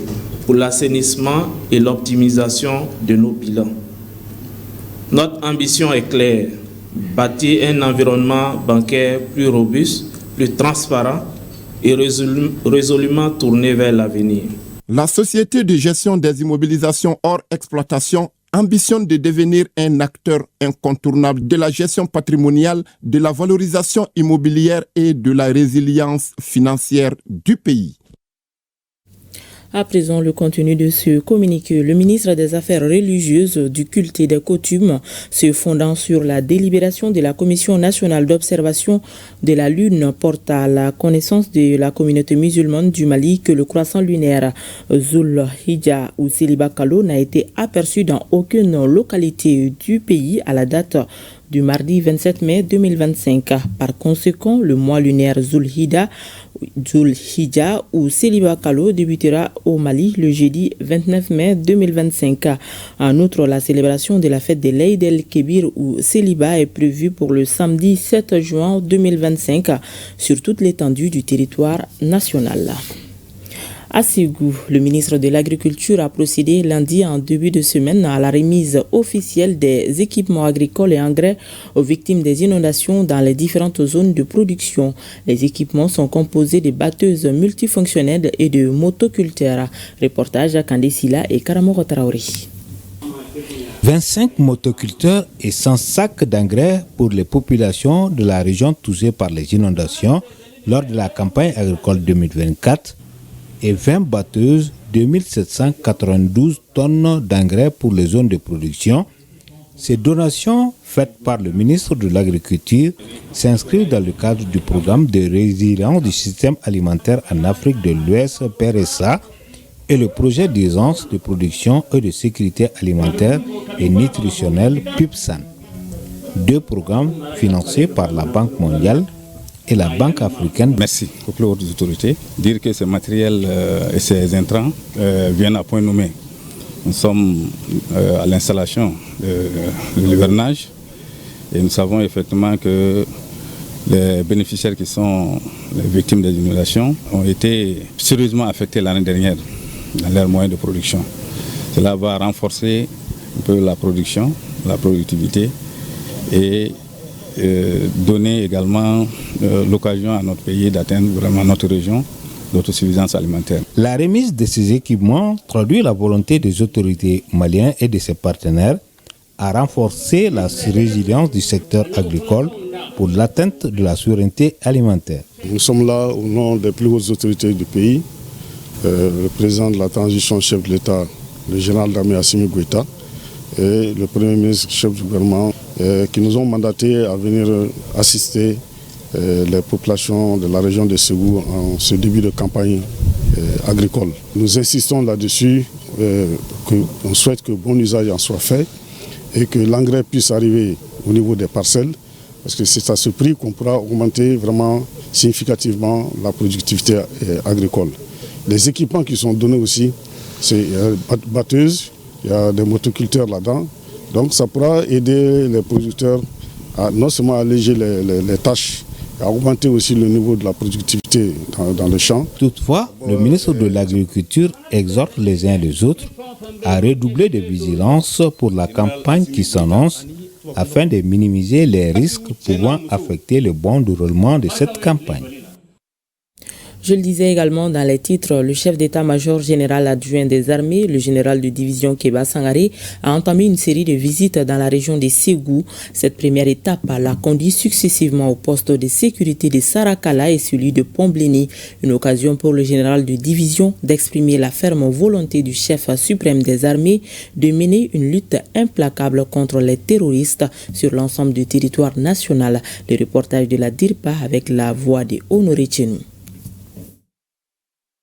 pour l'assainissement et l'optimisation de nos bilans. Notre ambition est claire, bâtir un environnement bancaire plus robuste, plus transparent et résolument tourné vers l'avenir. La société de gestion des immobilisations hors exploitation ambitionne de devenir un acteur incontournable de la gestion patrimoniale, de la valorisation immobilière et de la résilience financière du pays. À présent, le contenu de ce communiqué. Le ministre des Affaires religieuses, du culte et des coutumes, se fondant sur la délibération de la Commission nationale d'observation de la Lune, porte à la connaissance de la communauté musulmane du Mali que le croissant lunaire Zul Hijja ou Célibat Kalo n'a été aperçu dans aucune localité du pays à la date du mardi 27 mai 2025. Par conséquent, le mois lunaire Zul Hijja ou Célibat Kalo débutera au Mali le jeudi 29 mai 2025. En outre, la célébration de la fête de l'Eid el-Kébir ou Célibat est prévue pour le samedi 7 juin 2025 sur toute l'étendue du territoire national. À Ségou, le ministre de l'Agriculture a procédé lundi en début de semaine à la remise officielle des équipements agricoles et engrais aux victimes des inondations dans les différentes zones de production. Les équipements sont composés de batteuses multifonctionnelles et de motoculteurs. Reportage à Kandesila et Karamoro Traoré. 25 motoculteurs et 100 sacs d'engrais pour les populations de la région touchée par les inondations lors de la campagne agricole 2024 et 20 batteuses, 2792 tonnes d'engrais pour les zones de production. Ces donations faites par le ministre de l'Agriculture s'inscrivent dans le cadre du programme de résilience du système alimentaire en Afrique de l'Ouest PRSA et le projet d'urgence de production et de sécurité alimentaire et nutritionnelle PUPSAN. 2 programmes financés par la Banque mondiale et la Banque africaine. Merci aux plus hautes autorités. Dire que ces matériels et ces intrants viennent à point nommé. Nous sommes à l'installation de l'hivernage et nous savons effectivement que les bénéficiaires qui sont les victimes des inondations ont été sérieusement affectés l'année dernière dans leurs moyens de production. Cela va renforcer un peu la production, la productivité et donner également l'occasion à notre pays d'atteindre vraiment notre région d'autosuffisance alimentaire. La remise de ces équipements traduit la volonté des autorités maliennes et de ses partenaires à renforcer la résilience du secteur agricole pour l'atteinte de la souveraineté alimentaire. Nous sommes là au nom des plus hautes autorités du pays, le président de la transition, chef de l'État, le général d'armée Assimi Goïta, et le Premier ministre, chef du gouvernement, qui nous ont mandatés à venir assister les populations de la région de Ségou en ce début de campagne agricole. Nous insistons là-dessus, qu'on souhaite que bon usage en soit fait et que l'engrais puisse arriver au niveau des parcelles, parce que c'est à ce prix qu'on pourra augmenter vraiment significativement la productivité agricole. Les équipements qui sont donnés aussi, c'est batteuses, il y a des motoculteurs là-dedans, donc ça pourra aider les producteurs à non seulement alléger les tâches, à augmenter aussi le niveau de la productivité dans le champ. Toutefois, le ministre de l'Agriculture exhorte les uns et les autres à redoubler de vigilance pour la campagne qui s'annonce afin de minimiser les risques pouvant affecter le bon déroulement de cette campagne. Je le disais également dans les titres, le chef d'état-major général adjoint des armées, le général de division Keba Sangaré, a entamé une série de visites dans la région de Ségou. Cette première étape l'a conduit successivement au poste de sécurité de Sarakala et celui de Pombléni. Une occasion pour le général de division d'exprimer la ferme volonté du chef suprême des armées de mener une lutte implacable contre les terroristes sur l'ensemble du territoire national. Le reportage de la DIRPA avec la voix de Honoré Tchenou.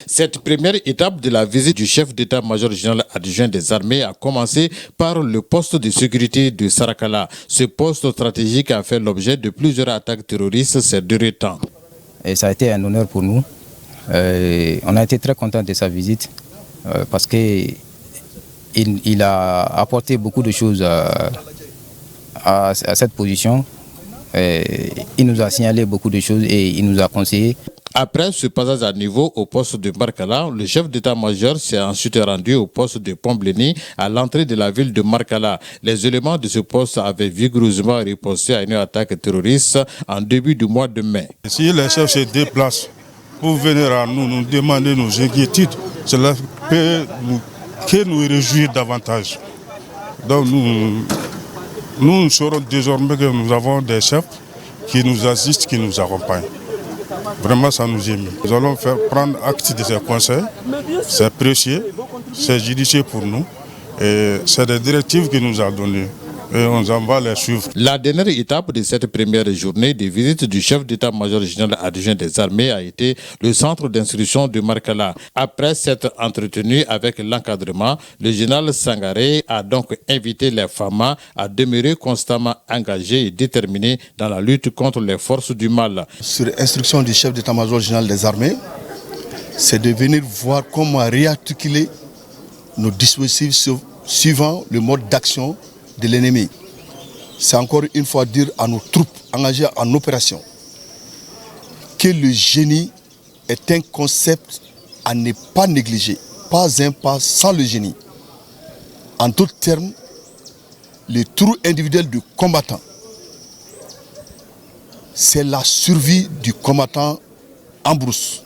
Cette première étape de la visite du chef d'état-major général adjoint des armées a commencé par le poste de sécurité de Sarakala. Ce poste stratégique a fait l'objet de plusieurs attaques terroristes ces derniers temps. Et ça a été un honneur pour nous. On a été très contents de sa visite parce qu'il a apporté beaucoup de choses à cette position. Il nous a signalé beaucoup de choses et il nous a conseillé. Après ce passage à niveau au poste de Markala, le chef d'état-major s'est ensuite rendu au poste de Pombléni à l'entrée de la ville de Markala. Les éléments de ce poste avaient vigoureusement riposté à une attaque terroriste en début du mois de mai. Si les chefs se déplacent pour venir à nous demander nos inquiétudes, cela peut nous réjouir davantage. Donc nous saurons désormais que nous avons des chefs qui nous assistent, qui nous accompagnent. Vraiment, ça nous émeut. Nous allons prendre acte de ces conseils. C'est précieux, c'est judicieux pour nous. Et c'est des directives qu'il nous a données. Et on va les suivre. La dernière étape de cette première journée de visite du chef d'état-major général adjoint des armées a été le centre d'instruction de Markala. Après s'être entretenu avec l'encadrement, le général Sangaré a donc invité les FAMA à demeurer constamment engagés et déterminés dans la lutte contre les forces du mal. Sur instruction du chef d'état-major général des armées, c'est de venir voir comment réarticuler nos dispositifs suivant le mode d'action de l'ennemi. C'est encore une fois dire à nos troupes engagées en opération que le génie est un concept à ne pas négliger. Pas un pas sans le génie. En d'autres termes, le trou individuel du combattant, c'est la survie du combattant en brousse.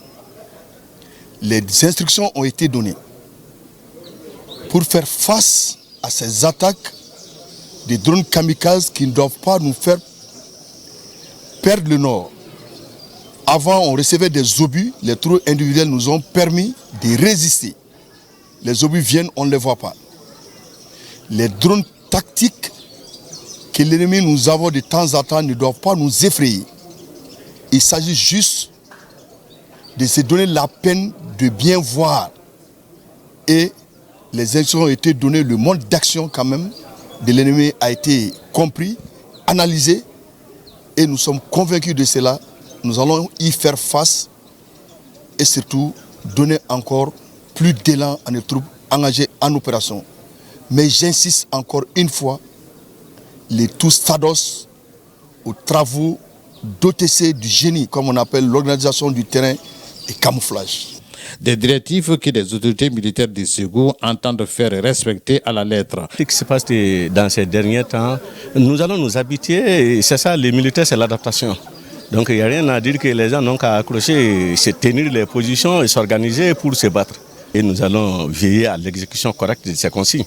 Les instructions ont été données pour faire face à ces attaques des drones kamikazes qui ne doivent pas nous faire perdre le nord. Avant, on recevait des obus. Les trous individuels nous ont permis de résister. Les obus viennent, on ne les voit pas. Les drones tactiques que l'ennemi nous avons de temps en temps ne doivent pas nous effrayer. Il s'agit juste de se donner la peine de bien voir. Et les instructions ont été données, le mode d'action quand même de l'ennemi a été compris, analysé, et nous sommes convaincus de cela. Nous allons y faire face et surtout donner encore plus d'élan à nos troupes engagées en opération. Mais j'insiste encore une fois, les tous STADOS aux travaux d'OTC du génie, comme on appelle l'organisation du terrain et camouflage. Des directives que les autorités militaires du Ségou entendent faire respecter à la lettre. Ce qui se passe dans ces derniers temps, nous allons nous habituer, c'est ça, les militaires, c'est l'adaptation. Donc il n'y a rien à dire que les gens n'ont qu'à accrocher, se tenir les positions et s'organiser pour se battre. Et nous allons veiller à l'exécution correcte de ces consignes.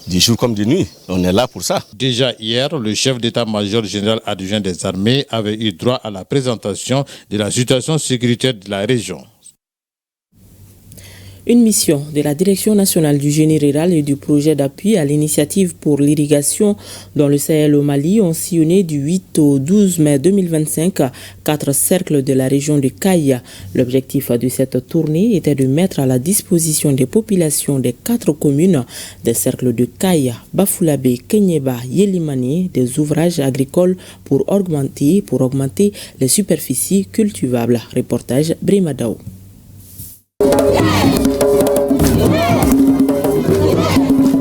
Du jour comme de nuit, on est là pour ça. Déjà hier, le chef d'état-major général adjoint des armées avait eu droit à la présentation de la situation sécuritaire de la région. Une mission de la Direction nationale du génie rural et du projet d'appui à l'initiative pour l'irrigation dans le Sahel au Mali ont sillonné du 8 au 12 mai 2025 4 cercles de la région de Kaya. L'objectif de cette tournée était de mettre à la disposition des populations des 4 communes des cercles de Kaya, Bafulabe, Kenyeba, Yelimani des ouvrages agricoles pour augmenter les superficies cultivables. Reportage Brimadao.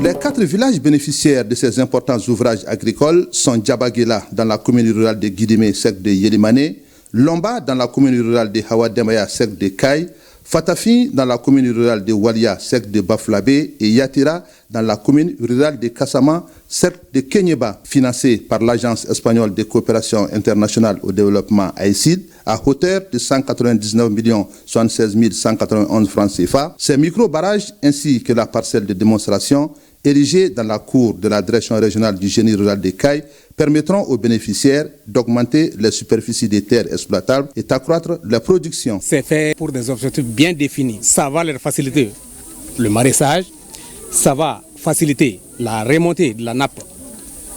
Les 4 villages bénéficiaires de ces importants ouvrages agricoles sont Djabagela dans la commune rurale de Guidimé, secte de Yelimane, Lomba dans la commune rurale de Hawademaya, secte de Kaye, Fatafi dans la commune rurale de Walia, secte de Baflabé et Yatira dans la commune rurale de Kassama, secte de Kenyeba, financé par l'Agence espagnole de coopération internationale au développement AICID à hauteur de 199 76 191 francs CFA. Ces micro-barrages ainsi que la parcelle de démonstration érigée dans la cour de la direction régionale du génie rural de Kaye permettront aux bénéficiaires d'augmenter les superficies des terres exploitables et d'accroître la production. C'est fait pour des objectifs bien définis. Ça va leur faciliter le maraîchage, ça va faciliter la remontée de la nappe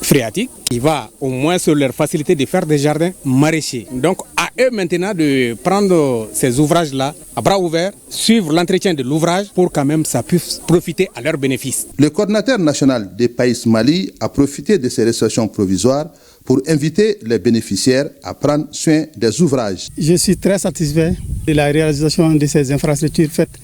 phréatique, il va au moins sur leur faciliter de faire des jardins maraîchers. Donc à eux maintenant de prendre ces ouvrages-là à bras ouverts, suivre l'entretien de l'ouvrage pour quand même ça puisse profiter à leurs bénéfices. Le coordinateur national des Pays Mali a profité de ces restrictions provisoires pour inviter les bénéficiaires à prendre soin des ouvrages. Je suis très satisfait de la réalisation de ces infrastructures faites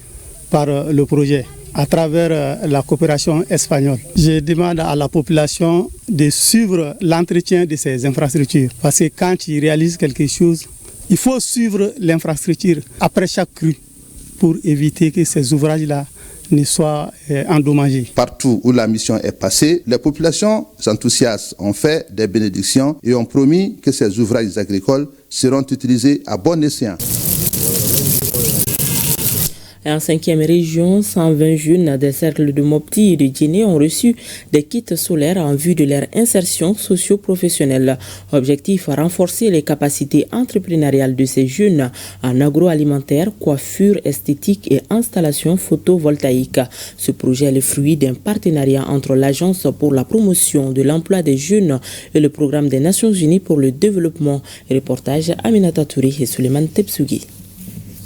par le projet à travers la coopération espagnole. Je demande à la population de suivre l'entretien de ces infrastructures parce que quand ils réalisent quelque chose, il faut suivre l'infrastructure après chaque crue pour éviter que ces ouvrages-là ne soient endommagés. Partout où la mission est passée, les populations enthousiastes ont fait des bénédictions et ont promis que ces ouvrages agricoles seront utilisés à bon escient. En 5e région, 120 jeunes des cercles de Mopti et de Djéné ont reçu des kits solaires en vue de leur insertion socio-professionnelle. Objectif, renforcer les capacités entrepreneuriales de ces jeunes en agroalimentaire, coiffure, esthétique et installation photovoltaïque. Ce projet est le fruit d'un partenariat entre l'Agence pour la promotion de l'emploi des jeunes et le Programme des Nations Unies pour le développement. Reportage Aminata Touré et Suleiman Tepsugi.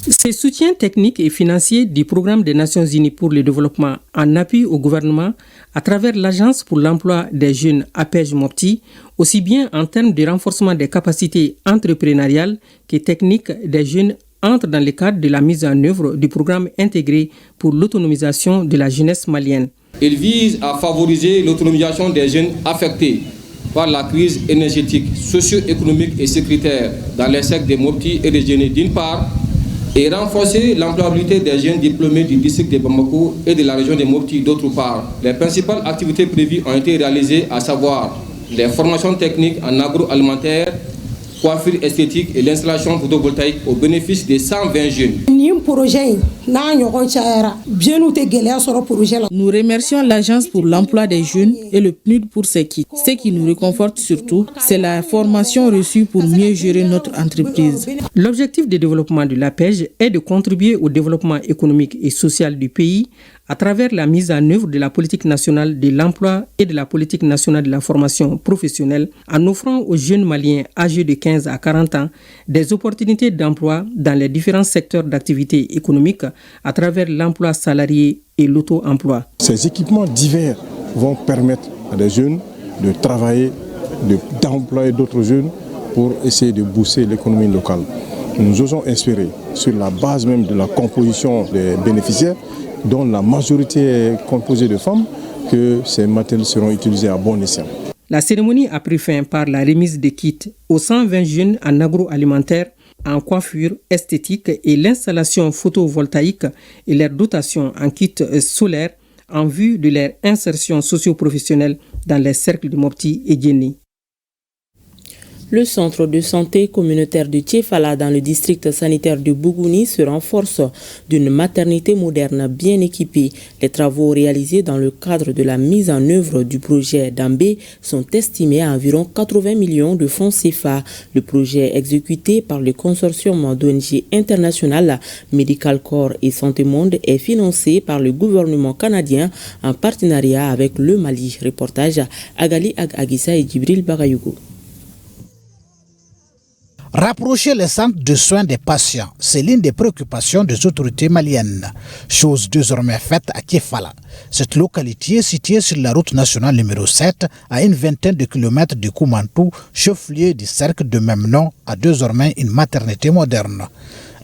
Ces soutiens techniques et financiers du Programme des Nations Unies pour le développement en appui au gouvernement à travers l'Agence pour l'emploi des jeunes APEJ-Mopti, aussi bien en termes de renforcement des capacités entrepreneuriales que techniques des jeunes, entrent dans le cadre de la mise en œuvre du programme intégré pour l'autonomisation de la jeunesse malienne. Il vise à favoriser l'autonomisation des jeunes affectés par la crise énergétique, socio-économique et sécuritaire dans les secteurs de Mopti et de Djéné d'une part, et renforcer l'employabilité des jeunes diplômés du district de Bamako et de la région de Mopti d'autre part. Les principales activités prévues ont été réalisées, à savoir les formations techniques en agroalimentaire, coiffure esthétique et l'installation photovoltaïque au bénéfice des 120 jeunes. Nous remercions l'Agence pour l'emploi des jeunes et le PNUD pour ces kits. Ce qui nous réconforte surtout, c'est la formation reçue pour mieux gérer notre entreprise. L'objectif de développement de l'APEJ est de contribuer au développement économique et social du pays à travers la mise en œuvre de la politique nationale de l'emploi et de la politique nationale de la formation professionnelle en offrant aux jeunes Maliens âgés de 15 à 40 ans des opportunités d'emploi dans les différents secteurs d'activité économique à travers l'emploi salarié et l'auto-emploi. Ces équipements divers vont permettre à des jeunes de travailler, d'employer d'autres jeunes pour essayer de booster l'économie locale. Nous osons espérer, sur la base même de la composition des bénéficiaires, dont la majorité est composée de femmes, que ces matériels seront utilisés à bon escient. La cérémonie a pris fin par la remise des kits aux 120 jeunes en agroalimentaire, en coiffure esthétique et l'installation photovoltaïque et leur dotation en kit solaire en vue de leur insertion socio-professionnelle dans les cercles de Mopti et Djéni. Le centre de santé communautaire de Tchefala dans le district sanitaire de Bougouni se renforce d'une maternité moderne bien équipée. Les travaux réalisés dans le cadre de la mise en œuvre du projet Dambé sont estimés à environ 80 millions de francs CFA. Le projet exécuté par le consortium d'ONG international Medical Corps et Santé Monde est financé par le gouvernement canadien en partenariat avec le Mali. Reportage Agali Agissa et Djibril Bagayougo. Rapprocher les centres de soins des patients, c'est l'une des préoccupations des autorités maliennes. Chose désormais faite à Tchefala. Cette localité, située sur la route nationale numéro 7, à une vingtaine de kilomètres de Koumantou, chef-lieu du cercle de même nom, a désormais une maternité moderne.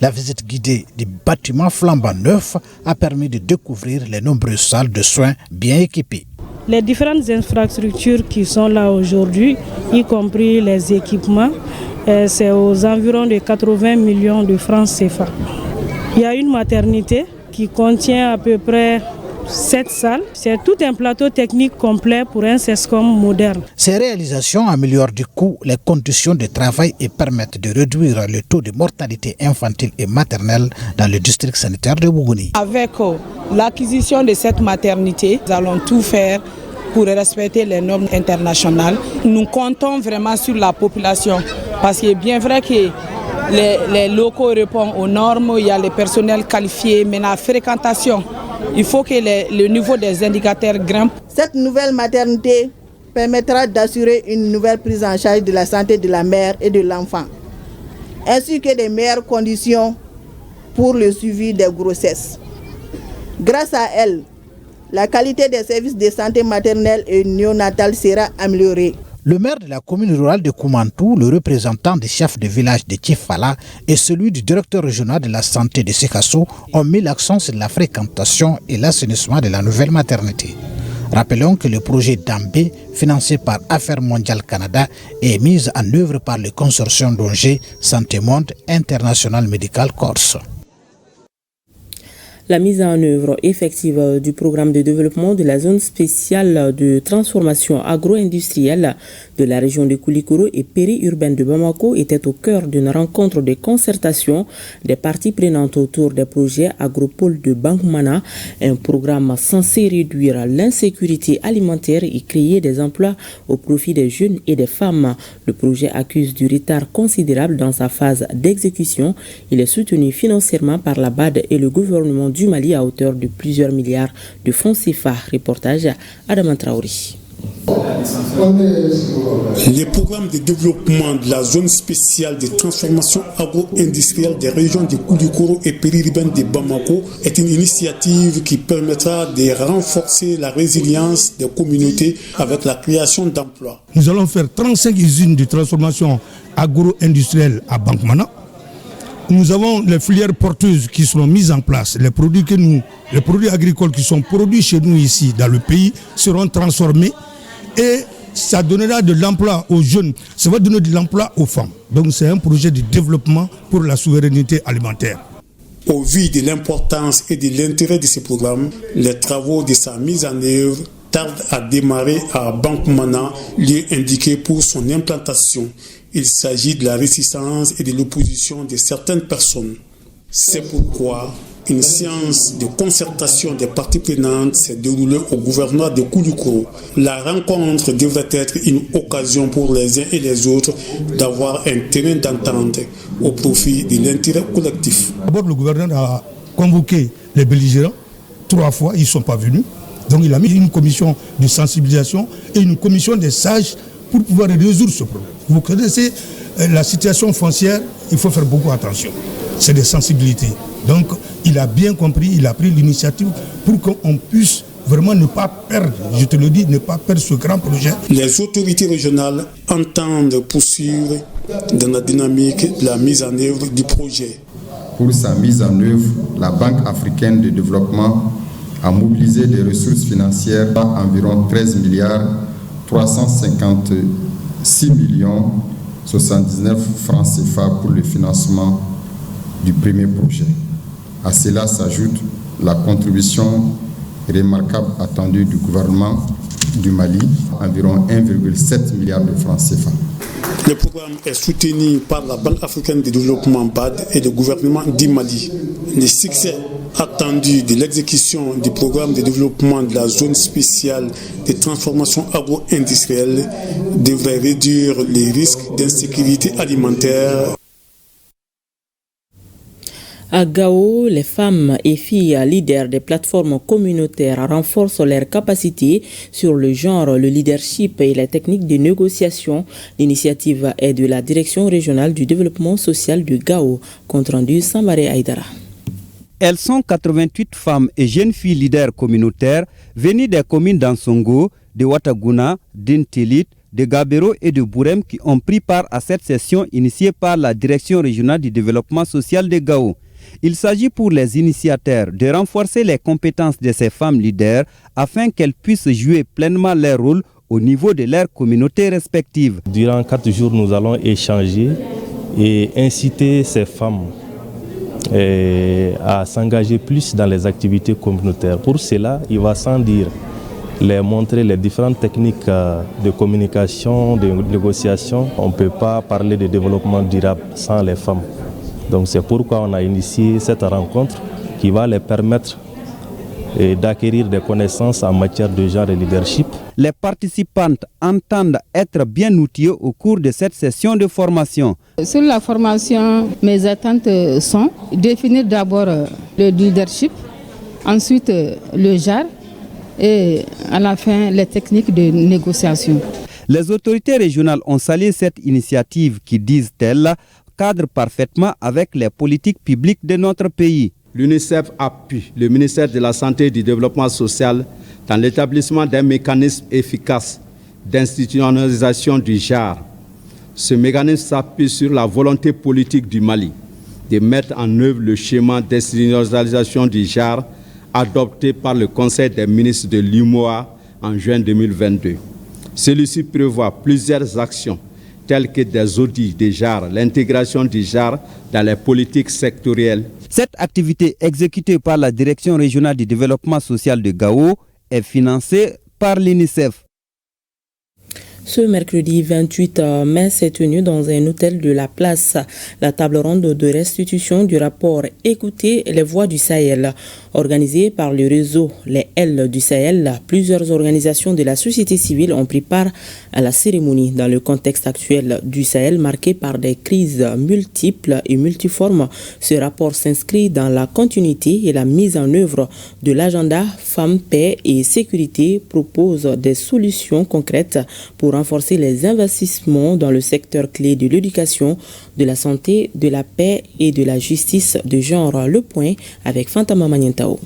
La visite guidée du bâtiment flambant neuf a permis de découvrir les nombreuses salles de soins bien équipées. Les différentes infrastructures qui sont là aujourd'hui, y compris les équipements, c'est aux environs de 80 millions de francs CFA. Il y a une maternité qui contient à peu près 7 salles. C'est tout un plateau technique complet pour un CESCOM moderne. Ces réalisations améliorent du coup les conditions de travail et permettent de réduire le taux de mortalité infantile et maternelle dans le district sanitaire de Bougouni. Avec l'acquisition de cette maternité, nous allons tout faire pour respecter les normes internationales. Nous comptons vraiment sur la population parce qu'il est bien vrai que les locaux répondent aux normes, il y a les personnels qualifiés, mais la fréquentation, il faut que le niveau des indicateurs grimpe. Cette nouvelle maternité permettra d'assurer une nouvelle prise en charge de la santé de la mère et de l'enfant, ainsi que des meilleures conditions pour le suivi des grossesses. Grâce à elle, la qualité des services de santé maternelle et néonatale sera améliorée. Le maire de la commune rurale de Koumantou, le représentant des chefs de village de Tchefala et celui du directeur régional de la santé de Sekasso ont mis l'accent sur la fréquentation et l'assainissement de la nouvelle maternité. Rappelons que le projet Dambé, financé par Affaires mondiales Canada, est mis en œuvre par le consortium d'ONG Santé Monde International Medical Corps. La mise en œuvre effective du programme de développement de la zone spéciale de transformation agro-industrielle de la région de Koulikoro et périurbaine de Bamako était au cœur d'une rencontre de concertation des parties prenantes autour des projets Agropole de Bankmana, un programme censé réduire l'insécurité alimentaire et créer des emplois au profit des jeunes et des femmes. Le projet accuse du retard considérable dans sa phase d'exécution. Il est soutenu financièrement par la BAD et le gouvernement du Mali à hauteur de plusieurs milliards de francs CFA. Reportage Adama Traori. Les programmes de développement de la zone spéciale de transformation agro-industrielle des régions de Koulikoro et périurbaine de Bamako est une initiative qui permettra de renforcer la résilience des communautés avec la création d'emplois. Nous allons faire 35 usines de transformation agro-industrielle à Bankmana. Nous avons les filières porteuses qui seront mises en place. Les produits agricoles qui sont produits chez nous ici dans le pays seront transformés et ça donnera de l'emploi aux jeunes, ça va donner de l'emploi aux femmes. Donc c'est un projet de développement pour la souveraineté alimentaire. Au vu de l'importance et de l'intérêt de ce programme, les travaux de sa mise en œuvre tardent à démarrer à Bankmana, lieu indiqué pour son implantation. Il s'agit de la résistance et de l'opposition de certaines personnes. C'est pourquoi une séance de concertation des parties prenantes s'est déroulée au gouvernorat de Koulikoro. La rencontre devrait être une occasion pour les uns et les autres d'avoir un terrain d'entente au profit de l'intérêt collectif. D'abord, le gouverneur a convoqué les belligérants 3 fois, ils ne sont pas venus. Donc il a mis une commission de sensibilisation et une commission des sages pour pouvoir résoudre ce problème. Vous connaissez la situation foncière, il faut faire beaucoup attention. C'est des sensibilités. Donc il a bien compris, il a pris l'initiative pour qu'on puisse vraiment ne pas perdre, je te le dis, ne pas perdre ce grand projet. Les autorités régionales entendent poursuivre dans la dynamique de la mise en œuvre du projet. Pour sa mise en œuvre, la Banque africaine de développement a mobilisé des ressources financières à environ 13 milliards 356 millions 79 francs CFA pour le financement du premier projet. À cela s'ajoute la contribution remarquable attendue du gouvernement du Mali, environ 1,7 milliard de francs CFA. Le programme est soutenu par la Banque africaine de développement BAD et le gouvernement du Mali. Le succès attendu de l'exécution du programme de développement de la zone spéciale de transformation agro-industrielle devrait réduire les risques d'insécurité alimentaire. À Gao, les femmes et filles leaders des plateformes communautaires renforcent leurs capacités sur le genre, le leadership et les techniques de négociation. L'initiative est de la Direction régionale du développement social de Gao, compte rendu Sambaré Aïdara. Elles sont 88 femmes et jeunes filles leaders communautaires venues des communes d'Ansongo, de Wataguna, d'Intilit, de Gabero et de Bourem qui ont pris part à cette session initiée par la Direction régionale du développement social de Gao. Il s'agit pour les initiateurs de renforcer les compétences de ces femmes leaders afin qu'elles puissent jouer pleinement leur rôle au niveau de leurs communautés respectives. Durant 4 jours, nous allons échanger et inciter ces femmes à s'engager plus dans les activités communautaires. Pour cela, il va sans dire les montrer les différentes techniques de communication, de négociation. On ne peut pas parler de développement durable sans les femmes. Donc c'est pourquoi on a initié cette rencontre qui va les permettre d'acquérir des connaissances en matière de genre et leadership. Les participantes entendent être bien outillées au cours de cette session de formation. Sur la formation, mes attentes sont définir d'abord le leadership, ensuite le genre et à la fin les techniques de négociation. Les autorités régionales ont salué cette initiative qui, disent-elles, cadre parfaitement avec les politiques publiques de notre pays. L'UNICEF appuie le ministère de la Santé et du Développement social dans l'établissement d'un mécanisme efficace d'institutionnalisation du genre. Ce mécanisme s'appuie sur la volonté politique du Mali de mettre en œuvre le schéma d'institutionnalisation du genre adopté par le Conseil des ministres de l'UMOA en juin 2022. Celui-ci prévoit plusieurs actions telles que des audits de genre, l'intégration du genre dans les politiques sectorielles. Cette activité exécutée par la Direction régionale du développement social de Gao est financée par l'UNICEF. Ce mercredi 28 mai s'est tenu dans un hôtel de la place la table ronde de restitution du rapport « Écoutez les voix du Sahel ». Organisée par le réseau Les L du Sahel, plusieurs organisations de la société civile ont pris part à la cérémonie dans le contexte actuel du Sahel marqué par des crises multiples et multiformes. Ce rapport s'inscrit dans la continuité et la mise en œuvre de l'agenda Femmes, Paix et Sécurité, propose des solutions concrètes pour renforcer les investissements dans le secteur clé de l'éducation, de la santé, de la paix et de la justice de genre. Le point avec Fantama Manientao.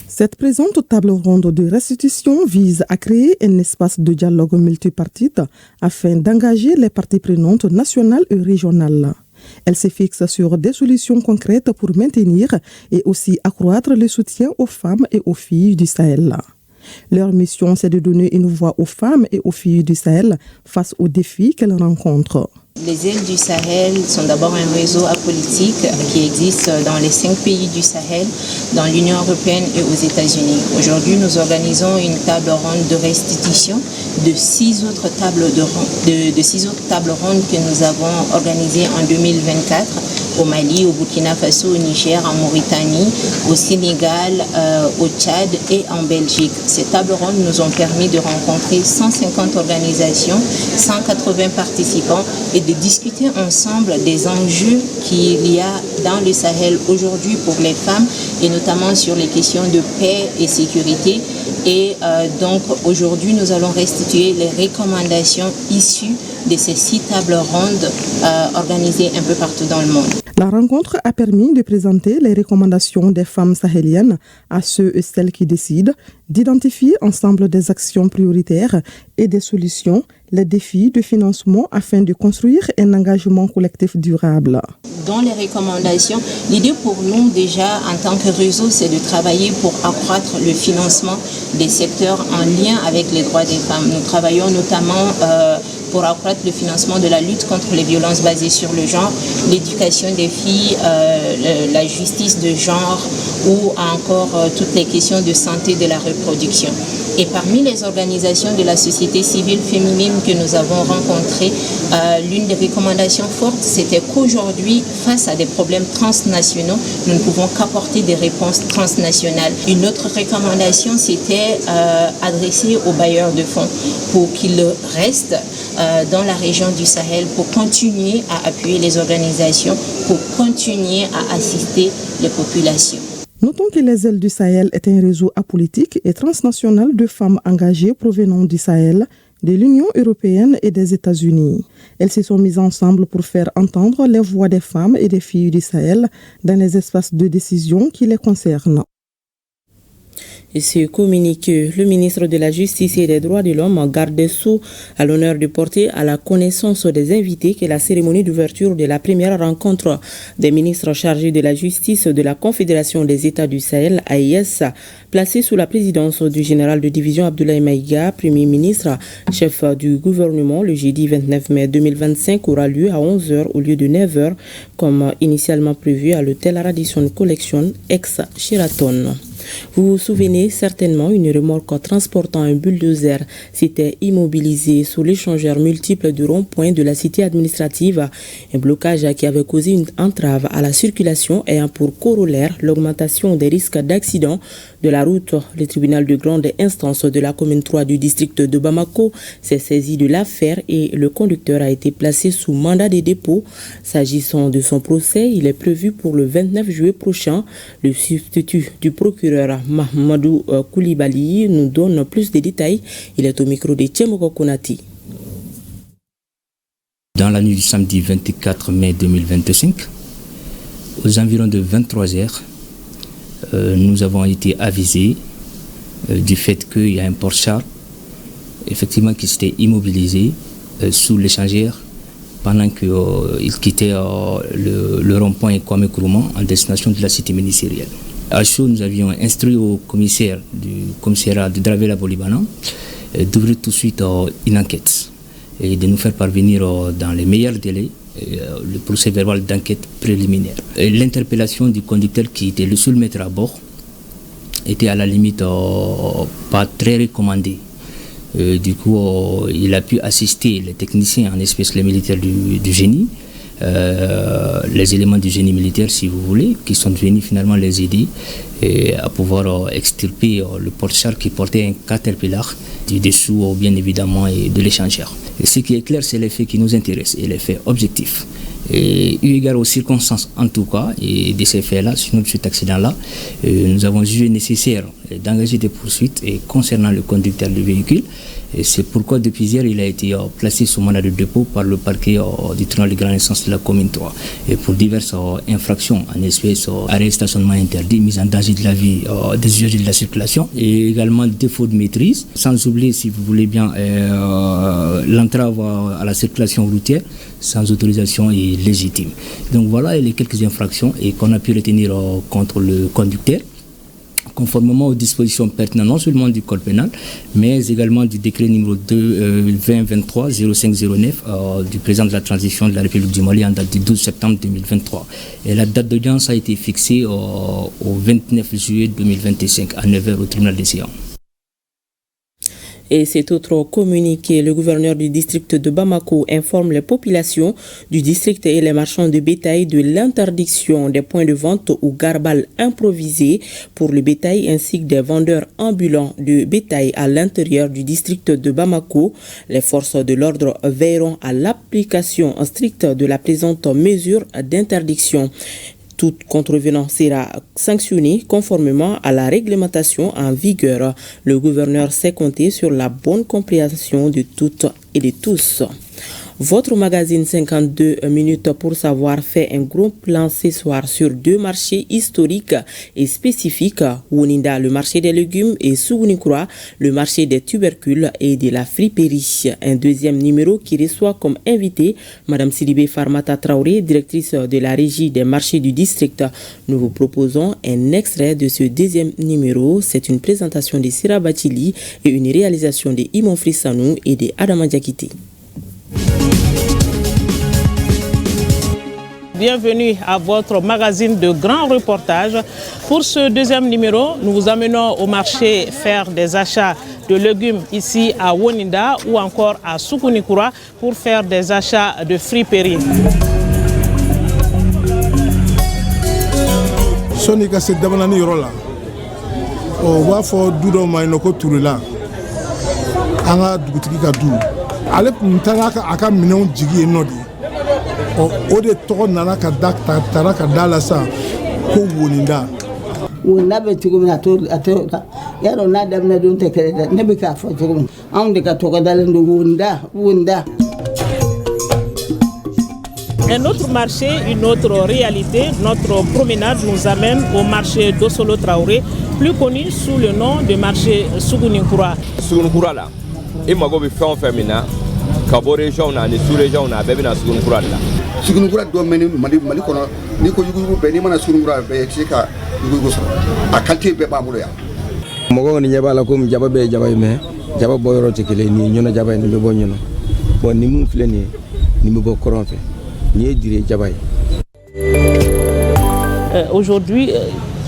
Cette présente table ronde de restitution vise à créer un espace de dialogue multipartite afin d'engager les parties prenantes nationales et régionales. Elle se fixe sur des solutions concrètes pour maintenir et aussi accroître le soutien aux femmes et aux filles du Sahel. Leur mission, c'est de donner une voix aux femmes et aux filles du Sahel face aux défis qu'elles rencontrent. Les îles du Sahel sont d'abord un réseau apolitique qui existe dans les 5 pays du Sahel, dans l'Union européenne et aux États-Unis. Aujourd'hui, nous organisons une table ronde de restitution de 6 autres tables rondes que nous avons organisées en 2024 au Mali, au Burkina Faso, au Niger, en Mauritanie, au Sénégal, au Tchad et en Belgique. Ces tables rondes nous ont permis de rencontrer 150 organisations, 180 participants et de discuter ensemble des enjeux qu'il y a dans le Sahel aujourd'hui pour les femmes et notamment sur les questions de paix et sécurité. Et donc aujourd'hui, nous allons restituer les recommandations issues de ces 6 tables rondes organisées un peu partout dans le monde. La rencontre a permis de présenter les recommandations des femmes sahéliennes à ceux et celles qui décident, d'identifier ensemble des actions prioritaires et des solutions, les défis de financement afin de construire un engagement collectif durable. Dans les recommandations, l'idée pour nous déjà en tant que réseau, c'est de travailler pour accroître le financement des secteurs en lien avec les droits des femmes. Nous travaillons notamment pour accroître le financement de la lutte contre les violences basées sur le genre, l'éducation des filles, la justice de genre ou encore toutes les questions de santé de la reproduction. Et parmi les organisations de la société civile féminine que nous avons rencontrées, l'une des recommandations fortes, c'était qu'aujourd'hui, face à des problèmes transnationaux, nous ne pouvons qu'apporter des réponses transnationales. Une autre recommandation, c'était adressée aux bailleurs de fonds pour qu'ils restent dans la région du Sahel pour continuer à appuyer les organisations, pour continuer à assister les populations. Notons que les ailes du Sahel est un réseau apolitique et transnational de femmes engagées provenant du Sahel, de l'Union européenne et des États-Unis. Elles se sont mises ensemble pour faire entendre les voix des femmes et des filles du Sahel dans les espaces de décision qui les concernent. Et ce communiqué, le ministre de la Justice et des Droits de l'Homme, garde des Sceaux, a l'honneur de porter à la connaissance des invités que la cérémonie d'ouverture de la première rencontre des ministres chargés de la Justice de la Confédération des États du Sahel, AES, placée sous la présidence du général de division Abdoulaye Maïga, Premier ministre, chef du gouvernement, le jeudi 29 mai 2025, aura lieu à 11h au lieu de 9h, comme initialement prévu à l'hôtel Radisson Collection, ex-Sheraton. Vous vous souvenez certainement, une remorque transportant un bulldozer s'était immobilisée sous l'échangeur multiple du rond-point de la cité administrative. Un blocage qui avait causé une entrave à la circulation ayant pour corollaire l'augmentation des risques d'accident de la route. Le tribunal de grande instance de la commune 3 du district de Bamako s'est saisi de l'affaire et le conducteur a été placé sous mandat de dépôt. S'agissant de son procès, il est prévu pour le 29 juillet prochain. Le substitut du procureur Mahamadou Koulibaly nous donne plus de détails. Il est au micro de Tchemoko Konati. Dans la nuit du samedi 24 mai 2025, aux environs de 23h, nous avons été avisés du fait qu'il y a un Porsche effectivement qui s'était immobilisé sous l'échangeur pendant qu'il quittait le rond-point Kwame Nkrumah en destination de la cité ministérielle. À chaud, nous avions instruit au commissaire du commissariat de Dravela-Bolibana d'ouvrir tout de suite une enquête et de nous faire parvenir dans les meilleurs délais le procès verbal d'enquête préliminaire. L'interpellation du conducteur qui était le seul maître à bord était à la limite pas très recommandée. Du coup, il a pu assister les techniciens, en espèce les militaires du génie, les éléments du génie militaire, si vous voulez, qui sont venus finalement les aider à pouvoir extirper le porte-char qui portait un caterpillar du dessous, bien évidemment, et de l'échangeur. Et ce qui est clair, c'est les faits qui nous intéressent et les faits objectifs. Et eu égard aux circonstances, en tout cas, et de ces faits-là, sur cet accident-là, nous avons jugé nécessaire d'engager des poursuites concernant le conducteur du véhicule. Et c'est pourquoi depuis hier, il a été placé sous mandat de dépôt par le parquet du tribunal de grande instance de la commune 3. Et pour diverses infractions, en espèce arrêt stationnement interdit, mise en danger de la vie des usagers de la circulation, et également défaut de maîtrise, sans oublier, si vous voulez bien, l'entrave à la circulation routière sans autorisation et légitime. Donc voilà les quelques infractions et qu'on a pu retenir contre le conducteur conformément aux dispositions pertinentes non seulement du code pénal, mais également du décret numéro 2023-0509 du président de la transition de la République du Mali en date du 12 septembre 2023. Et la date d'audience a été fixée au 29 juillet 2025 à 9h au tribunal des Sillons. Et cet autre communiqué, le gouverneur du district de Bamako informe les populations du district et les marchands de bétail de l'interdiction des points de vente ou garbales improvisés pour le bétail ainsi que des vendeurs ambulants de bétail à l'intérieur du district de Bamako. Les forces de l'ordre veilleront à l'application stricte de la présente mesure d'interdiction. Tout contrevenant sera sanctionné conformément à la réglementation en vigueur. Le gouverneur sait compter sur la bonne compréhension de toutes et de tous. Votre magazine 52 minutes pour savoir fait un gros plan ce soir sur deux marchés historiques et spécifiques. Woninda, le marché des légumes, et Sougunikura, le marché des tubercules et de la friperie. Un deuxième numéro qui reçoit comme invité Madame Sidibé Farmata Traoré, directrice de la régie des marchés du district. Nous vous proposons un extrait de ce deuxième numéro. C'est une présentation de Sira Bachili et une réalisation de Imon Frissanou et de Adama Diakité. Bienvenue à votre magazine de grands reportages. Pour ce deuxième numéro, nous vous amenons au marché faire des achats de légumes ici à Woninda ou encore à Sougunikura pour faire des achats de friperie. Sonika se dabanani yɔrɔ la o b'a fɔ du dɔ ma yen nɔ ko Turela an ka dugutigi ka du ale tun taara a ka minɛnw jigi yen nɔ de o de tɔgɔ nana ka taara ka da la sa ko Woninda. Woninda bɛ cogo min a t'o yarɔ n'a daminɛ don tɛ kelen dɛ ne bɛ k'a fɔ cogo min anw de ka tɔgɔ dalen don Woninda. Un autre marché, une autre réalité. Notre promenade nous amène au marché d'Osolo Traoré, plus connu sous le nom de marché Sougunikura. Sougunikura là, il m'a dit que faire mina, kabo région na, ni sous-région na, bébé na Sougunikura là. Sougunikura doit mener Mali kono, ni ko yugu beni mana Sougunikura be cheka yugu so. A qualité be ba mulo ya. Mogo ni nyaba la ko jaba be jaba me, jaba boyoro tekele ni nyona jaba ni be bo nyono. Bon ni mun fle ni me bo koron fe. Aujourd'hui,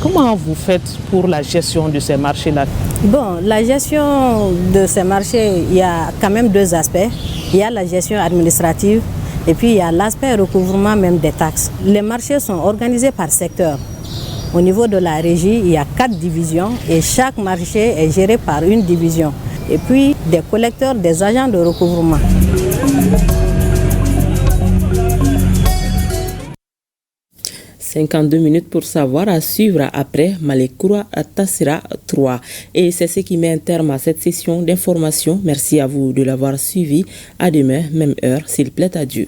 comment vous faites pour la gestion de ces marchés-là? Bon, la gestion de ces marchés, il y a quand même deux aspects. Il y a la gestion administrative et puis il y a l'aspect recouvrement même des taxes. Les marchés sont organisés par secteur. Au niveau de la régie, il y a 4 divisions et chaque marché est géré par une division. Et puis des collecteurs, des agents de recouvrement. 52 minutes pour savoir à suivre après Malekura Tassira 3. Et c'est ce qui met un terme à cette session d'information. Merci à vous de l'avoir suivi. À demain, même heure, s'il plaît à Dieu.